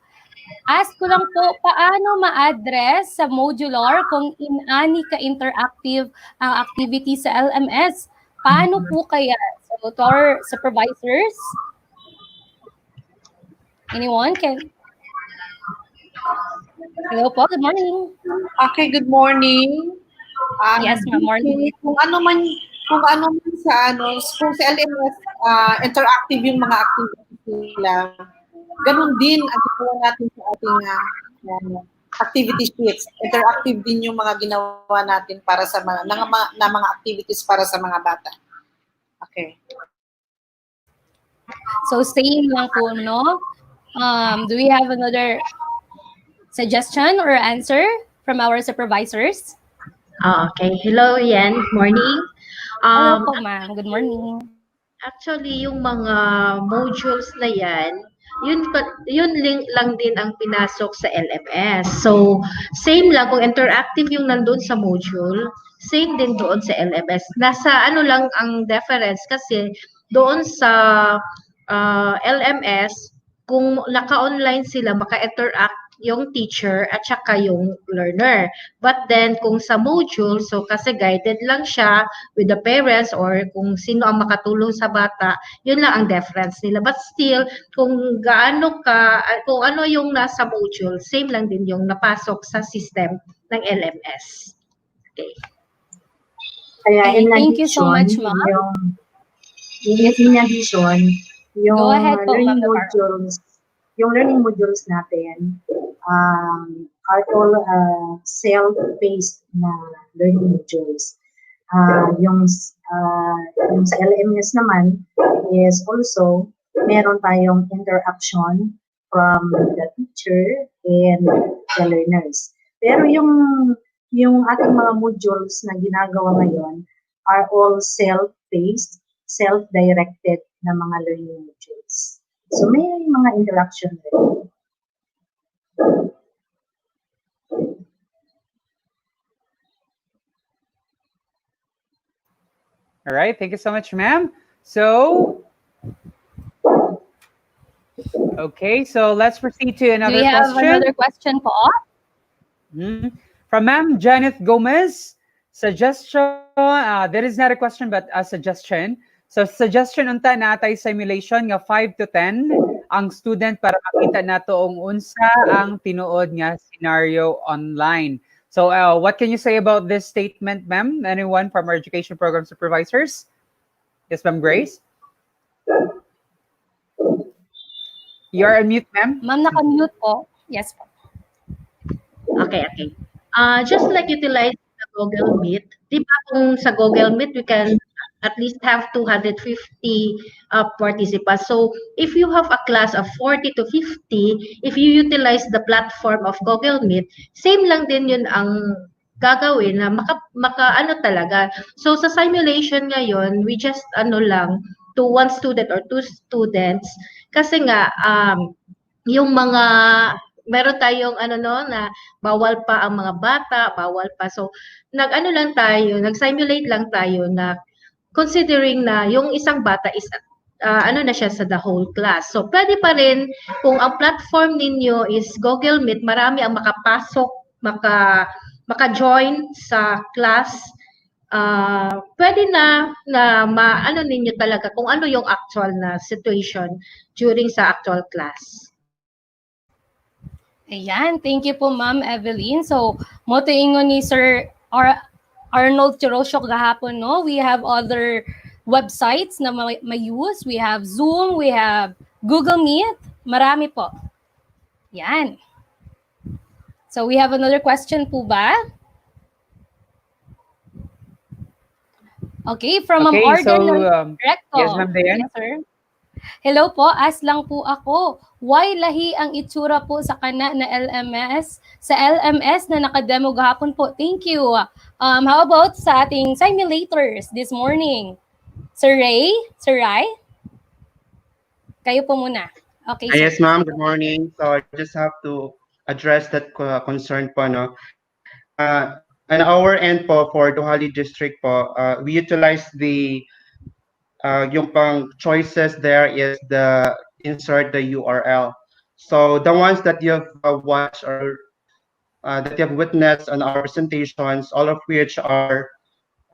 Ask ko lang po, paano ma-address sa modular kung in-ani ka-interactive ang activity sa LMS? Paano po kaya? So, to our supervisors, anyone can? Hello po, good morning. Okay, good morning. Yes, ma'am, morning. Kung ano man kung sa LMS interactive yung mga activities nila, ganun din ang ginawa natin sa ating activity sheets. Interactive din yung mga ginawa natin para sa mga activities para sa mga bata. Okay. So, same lang po, no? Do we have another suggestion or answer from our supervisors? Okay. Hello, Yan. Good morning. Hello po, ma'am. Good morning. Actually, yung mga modules na yan, yun lang din ang pinasok sa LMS. So, same lang kung interactive yung nandun sa module, same din doon sa LMS. Nasa ano lang ang difference kasi doon sa LMS, kung naka-online sila, maka-interact yung teacher at saka yung learner. But then, kung sa module, so kasi guided lang siya with the parents or kung sino ang makatulong sa bata, yun lang ang difference nila. But still, kung kung ano yung nasa module, same lang din yung napasok sa system ng LMS. Okay. Kaya thank you so much, ma'am. In addition, yung Go ahead po, learning Ma'am modules, yung learning modules natin are all self-paced na learning modules. Yung sa LMS naman is also meron tayong interaction from the teacher and the learners. Pero yung ating mga modules na ginagawa ngayon are all self-paced, self-directed na mga learning modules. So may mga interaction rin. All right, thank you so much, ma'am. So, okay, so let's proceed to another Do we have question. another question po? From Ma'am Janet Gomez, suggestion, there is not a question but a suggestion. So suggestion unta natay simulation nga 5 to 10 ang student para makita nato ang unsa ang tinuod nga scenario online. So what can you say about this statement, ma'am? Anyone from our education program supervisors? Yes, Ma'am Grace? You're on mute, ma'am. Ma'am, naka-mute po. Yes po. Okay. Just like utilize the Google Meet, di ba kung sa Google Meet, we can at least have 250 participants. So if you have a class of 40 to 50, if you utilize the platform of Google Meet, same lang din yun ang gagawin na maka ano talaga. So sa simulation ngayon, we just lang to one student or two students kasi nga yung mga meron tayong na bawal pa ang mga bata, bawal pa. So nag-simulate lang tayo na considering na yung isang bata is na siya sa the whole class. So pwede pa rin kung ang platform ninyo is Google Meet, marami ang makapasok, maka-join sa class. Pwede na maano ninyo talaga kung ano yung actual na situation during sa actual class. Ayan, thank you po, Ma'am Evelyn. So, mo ingon ni Sir Arnold Tirosio gahapon, no? We have other websites na may use. We have Zoom, we have Google Meet. Marami po. Yan. So, we have another question po ba? Okay, from Ma'am Arden Recto. Yes, Ma'am Dayan. Yes, sir. Hello po, as lang po ako. Why lahi ang itsura po sa kana na LMS? Sa LMS na nakademo gahapon po. Thank you. How about sa ating simulators this morning? Sir Ray? Sir Rai? Kayo po muna. Okay, sir. Yes, ma'am. Good morning. So I just have to address that concern po, no? On our end po for Duhali District po, we utilize the yung pang choices there is the insert the URL. So the ones that you have watched or that you have witnessed on our presentations, all of which are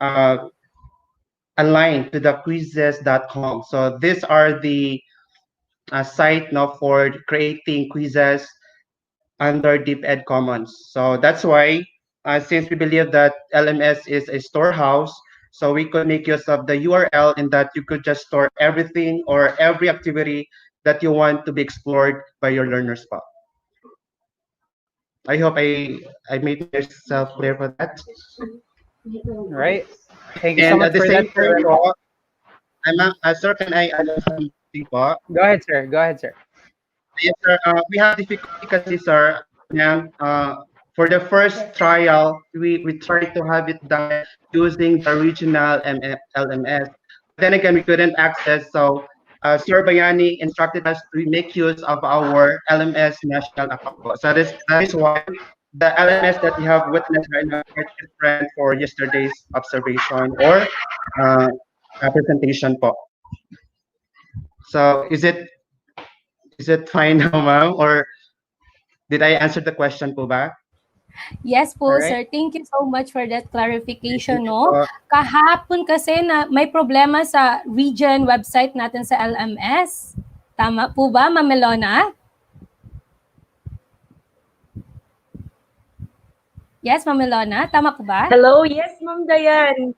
uh, aligned to the quizzes.com. So these are the site now for creating quizzes under DeepEd Commons. So that's why, since we believe that LMS is a storehouse, so we could make use of the URL in that you could just store everything or every activity that you want to be explored by your learners. Pa. I hope I made myself clear for that. Right. Thank you so And much at the for same that, time, sir. po, sir, can I add something po? Go ahead, sir. Go ahead, sir. Yes, sir. We have difficulty kasi, sir, and for the first trial, we tried to have it done using the original LMS. Then again, we couldn't access, so Sir Bayani instructed us to make use of our LMS national account. So that is why the LMS that we have witnessed right now is different for yesterday's observation or uh, presentation po. So is it fine now, ma'am? Or did I answer the question po ba? Yes po, Alright. sir. Thank you so much for that clarification, Thank you no? po. Kahapon kasi na may problema sa region website natin sa LMS. Tama po ba, Ma'am Melona? Yes, Ma'am Melona, tama po ba? Hello, yes, Ma'am Dayan.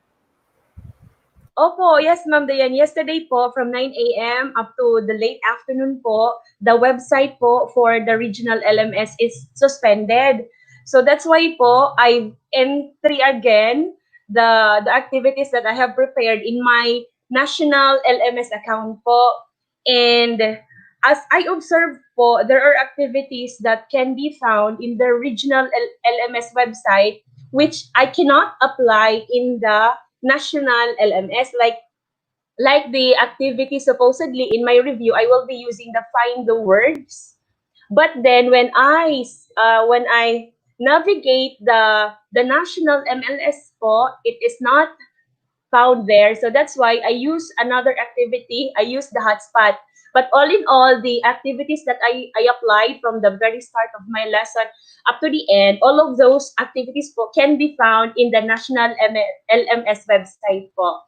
Opo, yes, Ma'am Dayan. Yesterday po, from 9 a.m. up to the late afternoon po, the website po for the regional LMS is suspended. So that's why po, I entry again the activities that I have prepared in my national LMS account po. And as I observed po, there are activities that can be found in the regional LMS website which I cannot apply in the national LMS, like the activity supposedly in my review I will be using the find the words, but then when I navigate the national MLS po, it is not found there. So that's why I use another activity. I use the hotspot. But all in all, the activities that I applied from the very start of my lesson up to the end, all of those activities po can be found in the National LMS website po.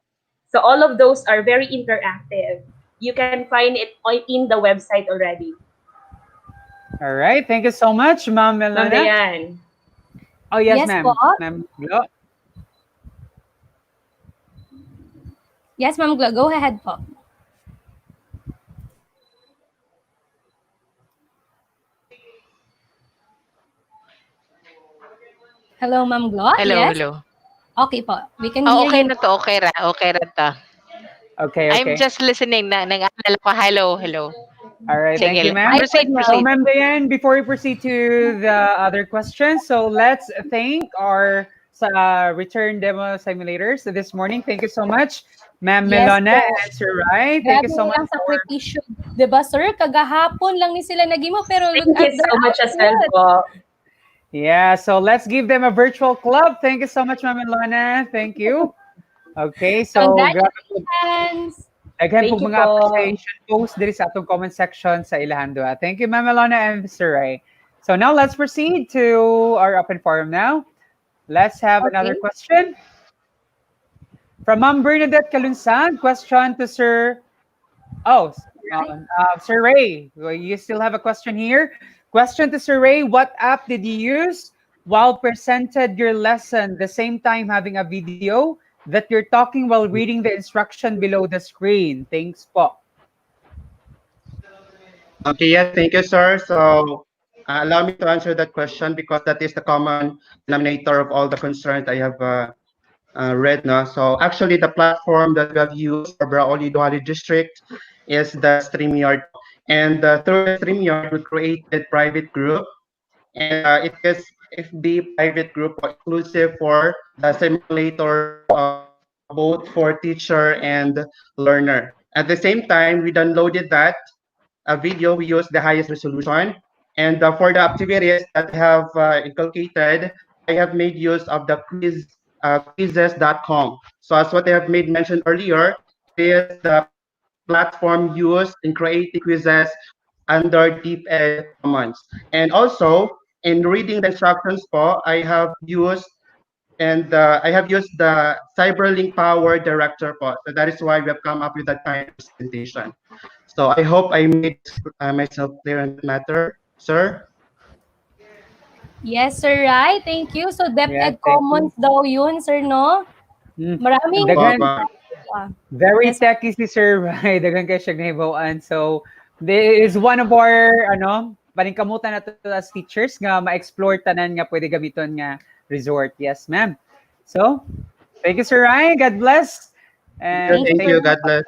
So all of those are very interactive. You can find it in the website already. All right. Thank you so much, Ma'am Ma'am Melona. Dayan. Oh, yes, Yes ma'am. po. Ma'am Glo. Yes, Ma'am Glo, go ahead po. Hello, Ma'am Glo? Hello, Yes? hello. Okay po. We can hear Okay you. na to, okay ra to. Okay, I'm okay. just listening na nag-aalala ko. Hello, hello. All right. Thank Sige, you, ma'am. proceed, Hi, So, proceed. Ma'am Diane, before we proceed to the other questions, so let's thank our return demo simulators this morning. Thank you so much, Ma'am Yes Melona po. and Sir Rai. Thank Grabe you so much nilang for sakripisyo. Diba, sir? Kagahapon lang ni sila nagimo, pero look Thank you at their so much as well output. po. Yeah, so let's give them a virtual club. Thank you so much, Ma'am Melona. Thank you. Okay, so Congratulations! again Thank po you mga po. appreciation post diri sa atong comment section sa ilahan doa. Thank you, Ma'am Melona and Sir Ray. So now let's proceed to our open forum now. Let's have another question. From Ma'am Bernadette Calunsan, question to Sir. Oh, Sir Ray, you still have a question here. Question to Sir Ray, what app did you use while presented your lesson, the same time having a video that you're talking while reading the instruction below the screen? Thanks po. Okay, yes, thank you, sir. So allow me to answer that question because that is the common denominator of all the concerns I have read, no? So actually, the platform that we have used for Braoli Duhali District is the StreamYard. And through the StreamYard, we created private group. And it is FB private group exclusive for the simulators both for teacher and learner. At the same time, we downloaded that a video. We use the highest resolution. And for the activities that I have inculcated, I have made use of the quizzes.com. So as what I have made mention earlier, it is the platform used in creating quizzes under DeepEd Commons. And also, in reading the instructions po, I have used the Cyberlink Power Director po. So that is why we have come up with that kind of presentation. So I hope I made myself clear on the matter, sir. Yes, sir, right. Thank you. So, Yeah, DepEd thank you. Commons daw yun, sir, no? And Maraming dagan, very Yes, techy si Sir Rai. Dagan kay siya nahibawan. So, this is one of our, paningkamutan na to as teachers nga ma-explore tanan nga pwede gamiton nga resort. Yes, ma'am. So, thank you, Sir Rai. God bless. And Thank you. God bless.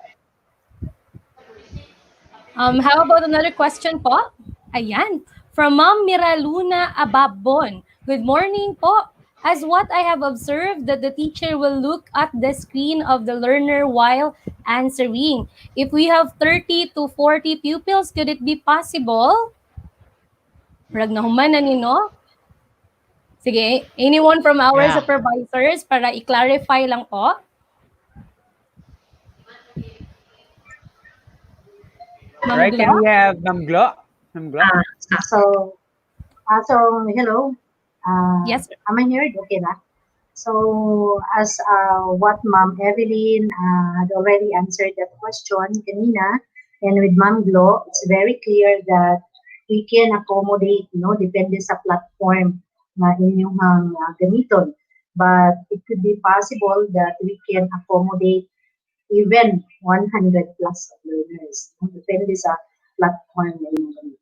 How about another question po? Ayan. From Ma'am Miraluna Ababon. Good morning po. As what I have observed that the teacher will look at the screen of the learner while answering. If we have 30 to 40 pupils, could it be possible? Rag na human na ni, no? Sige, anyone from our Yeah. supervisors para i-clarify lang po? Ma'am Right, can Glo? we have Ma'am Glo? Ma'am Glo? So, hello. Yes, sir. Am I heard? Okay na. So, as what Ma'am Evelyn had already answered that question kanina, and with Ma'am Glo, it's very clear that we can accommodate, depende sa platform na inyong gamiton. But it could be possible that we can accommodate even 100 plus learners. Depende sa platform na inyong gamiton.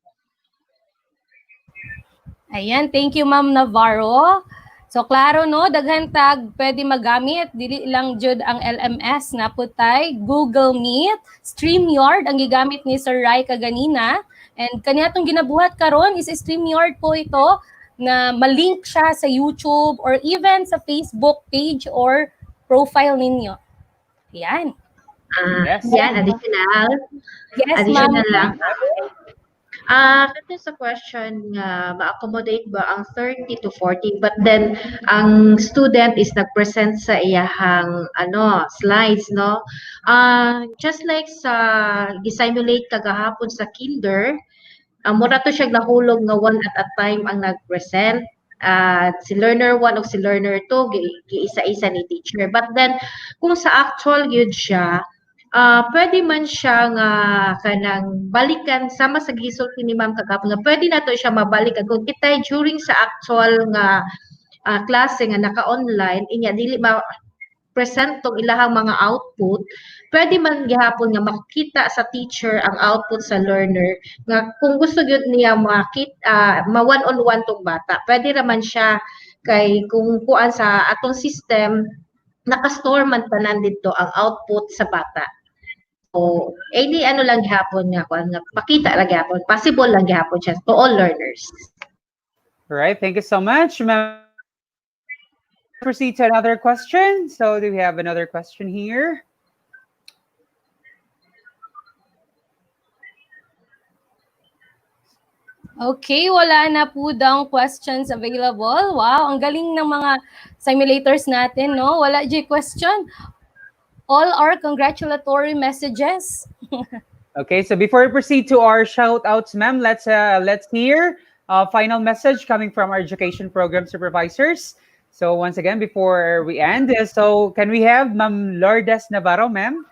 Ayan, thank you Ma'am Navarro. So klaro no, daghan tag pwede magamit dili lang jud ang LMS na putay Google Meet, StreamYard ang gigamit ni Sir Rai kaganina, and kaniadtong ginabuhat karon is StreamYard po ito na malink siya sa YouTube or even sa Facebook page or profile ninyo. Yan. Yan, additional. Yes, Additional ma'am. lang. Kasi sa question nga, ma-accommodate ba ang 30 to 40, but then ang student is nag-present sa iyahang slides, no? Just like sa gisimulate kagahapon sa kinder, mura to siya nahulog nga one at a time ang nag-present. Si learner 1 o si learner 2, giisa-isa ni teacher. But then, kung sa actual yun siya, pwede man siya nga kanang balikan sama sa gisulti ni Ma'am kagapon nga pwede nato siya mabalikan kung kitay during sa actual nga klase nga naka-online inya dili ma present tong ilahang mga output, pwede man gihapon nga makita sa teacher ang output sa learner nga kung gusto gyud niya makita ma one on one tong bata pwede ra man siya kay kung kuan sa atong system naka-store man tanan dito ang output sa bata. So, any lang gihapon nga kuan nga pakita lang gihapon, possible lang gihapon siya to all learners. All right, thank you so much, ma'am. Proceed to another question. So, do we have another question here? Okay, wala na po daw questions available. Wow, ang galing ng mga simulators natin, no? Wala di question. All our congratulatory messages. Okay, so before we proceed to our shout outs, ma'am, let's hear a final message coming from our education program supervisors. So once again, before we end, so can we have Ma'am Lourdes Navarro, ma'am?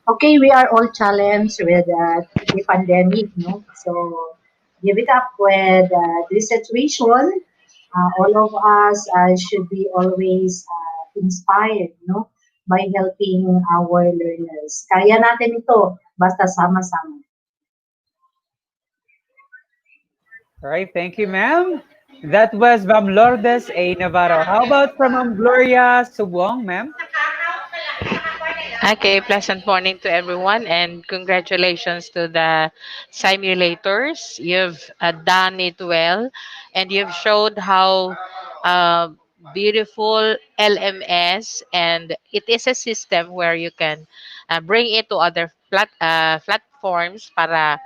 Okay, we are all challenged with the pandemic, no? So give it up with this situation. All of us should be always inspired, no? By helping our learners. Kaya natin ito, basta sama-sama. All right, thank you, ma'am. That was Ma'am Lourdes A. Navarro. How about from Ma'am Gloria Subong, ma'am? Okay, pleasant morning to everyone and congratulations to the simulators. You've done it well and you've showed how uh, beautiful LMS, and it is a system where you can bring it to other platforms para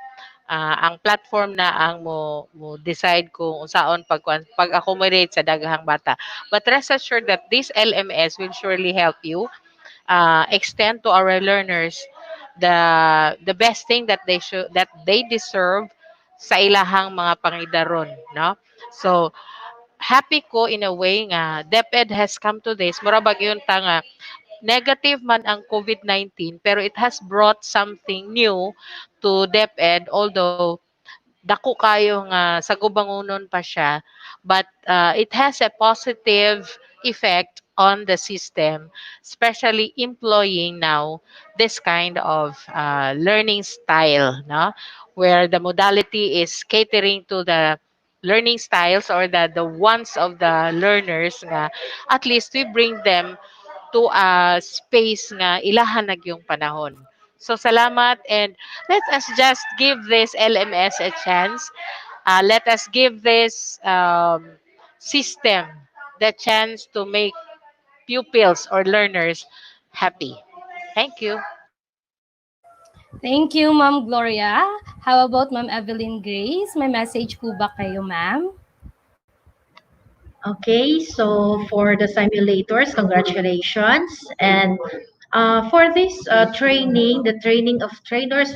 ang platform na ang mo decide kung unsaon pag-accommodate sa daghang bata. But rest assured that this LMS will surely help you extend to our learners the best thing that they deserve sa ilahang mga pangidaron, no? So happy ko in a way nga DepEd has come to this, murabag yun ta nga negative man ang COVID-19 pero it has brought something new to DepEd, although dako kayo nga sa gubangunon pa siya, but it has a positive effect on the system, especially employing now this kind of learning style, no? Where the modality is catering to the learning styles or the wants of the learners nga at least we bring them to a space nga ilahan na yung panahon. So salamat, and let us just give this LMS a chance. Let us give this system the chance to make pupils or learners happy. Thank you. Thank you, Ma'am Gloria. How about Ma'am Evelyn Grace? May message po ba kayo, ma'am? Okay, so for the simulators, congratulations. And for this training, the training of trainers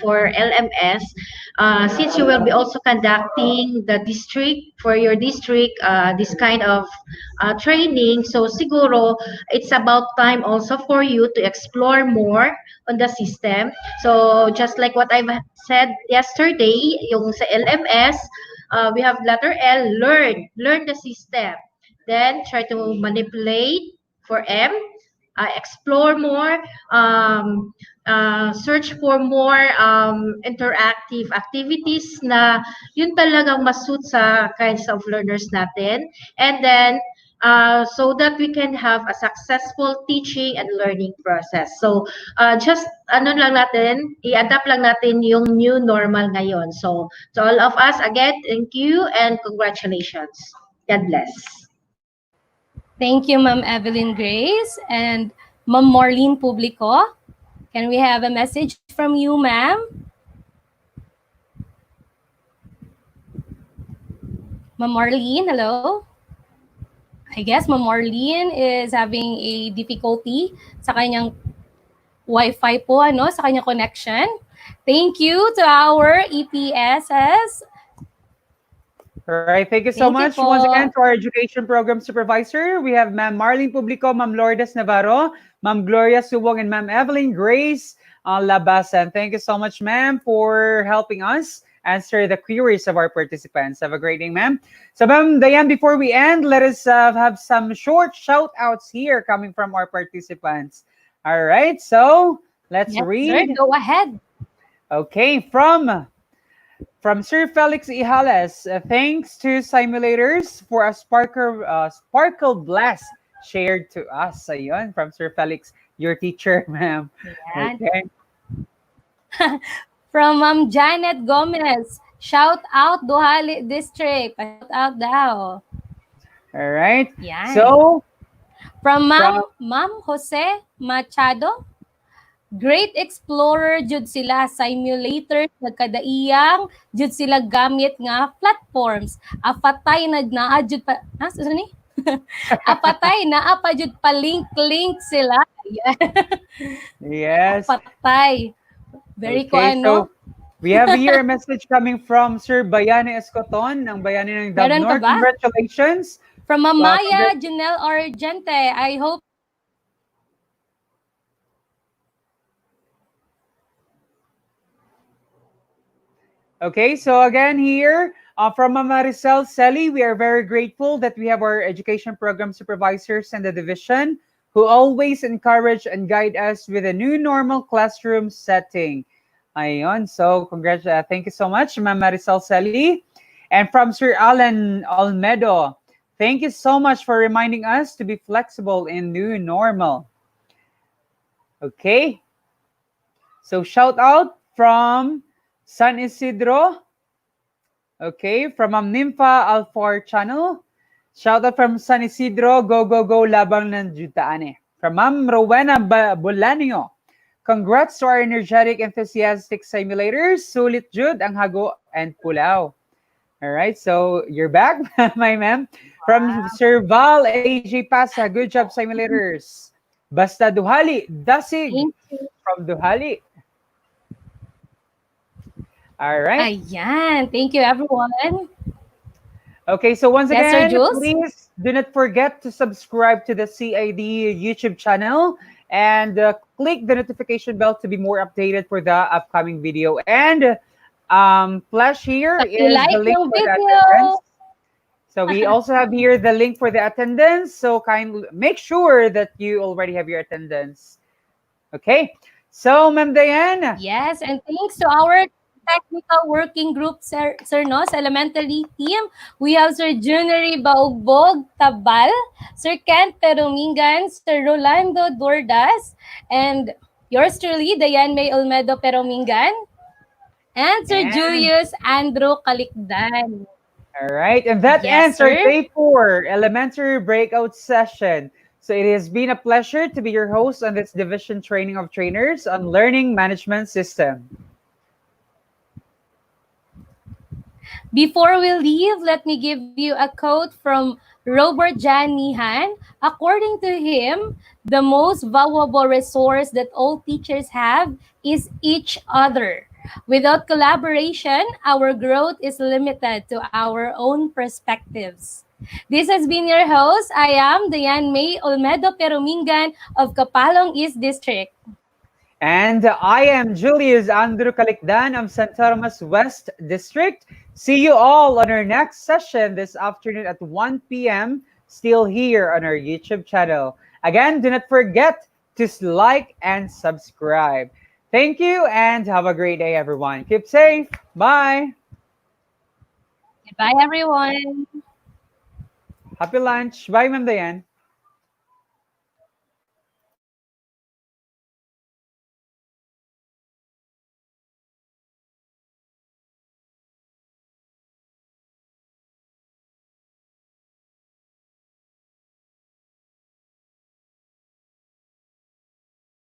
for LMS, since you will be also conducting the district for your district, this kind of training, so siguro it's about time also for you to explore more on the system. So just like what I've said yesterday, yung sa LMS, we have letter L, learn the system. Then try to manipulate for M, explore more, search for more interactive activities na yun talagang massuit sa kinds of learners natin. And then, so that we can have a successful teaching and learning process. So, just ano lang natin, i-adapt lang natin yung new normal ngayon. So, to all of us, again, thank you and congratulations. God bless. Thank you, Ma'am Evelyn Grace. And Ma'am Marlene Publico, can we have a message from you, ma'am? Ma'am Marlene, hello? I guess Ma'am Marlene is having a difficulty sa kanyang Wi-Fi po, ano, sa kanyang connection. Thank you to our EPSS. All right, thank you so much once again to our education program supervisor. We have Ma'am Marlene Publico, Ma'am Lourdes Navarro, Ma'am Gloria Subong, and Ma'am Evelyn Grace Labasan. Thank you so much, ma'am, for helping us answer the queries of our participants. Have a great day, ma'am. So, Ma'am Diane, before we end, let us have some short shout outs here coming from our participants. All right, so let's read. Sir, go ahead. Okay, from Sir Felix Ihales, thanks to simulators for a sparkle blast shared to us. Ayun, from Sir Felix, your teacher, ma'am. Okay. From Ma'am Janet Gomez, shout out Duhali District. Shout out daw. All right. Yan. So, from Ma'am Jose Machado, great explorer jud sila, simulator nagkadaiyang jud sila gamit nga platforms. Apatay na naa jud pa ni? Apatay na apa jud pa link sila. Yes. Apatay. Very okay, so we have here a message coming from Sir Bayani Escoton ng Bayani ng Davao del Norte. Congratulations. From Maya Janelle Argente. I hope Okay, so again here from Maricel Selly, we are very grateful that we have our education program supervisors in the division who always encourage and guide us with a new normal classroom setting. Ayon, so thank you so much, Ma'am Maricel Selly. And from Sir Alan Olmedo, thank you so much for reminding us to be flexible in new normal. Okay. So shout out from San Isidro. Okay, from Nympha Alfor channel. Shout out from San Isidro, go, go, go, labang ng Jutaane. From Ma'am Rowena Bolanio. Congrats to our energetic, enthusiastic simulators. Sulit Jud, ang hago, and pulaw. All right, so you're back, my ma'am. From Sir Val AJ Pasa, good job, simulators. Basta Duhali, Dasig from Duhali. All right. Ayan. Thank you, everyone. Okay, so once Yes, Sir again, Jules? please do not forget to subscribe to the CID YouTube channel and click the notification bell to be more updated for the upcoming video. And flash here is the Like link yung for the video. attendance. So we also have here the link for the attendance. So kindly make sure that you already have your attendance. Okay. So, Ma'am Diane. Yes, and thanks to our technical working group, Sir No, sa elementary team. We have Sir Junery Baugbog Tabal, Sir Kent Perumingan, Sir Rolando Dordas, and yours truly, Diane May Olmedo Perumingan, and Sir Julius Andrew Kalikdan. All right, and that Yes, ends our sir. day 4 elementary breakout session. So it has been a pleasure to be your host on this division training of trainers on learning management system. Before we leave, let me give you a quote from Robert Jan Nihan. According to him, the most valuable resource that all teachers have is each other. Without collaboration, our growth is limited to our own perspectives. This has been your host. I am Diane May Olmedo Perumingan of Kapalong East District. And I am Julius Andrew Kalikdan of San Tomas West District. See you all on our next session this afternoon at 1 p.m. still here on our YouTube channel. Again, do not forget to like and subscribe. Thank you and have a great day, everyone. Keep safe. Bye. Goodbye, everyone. Happy lunch. Bye, Ma'am Diane.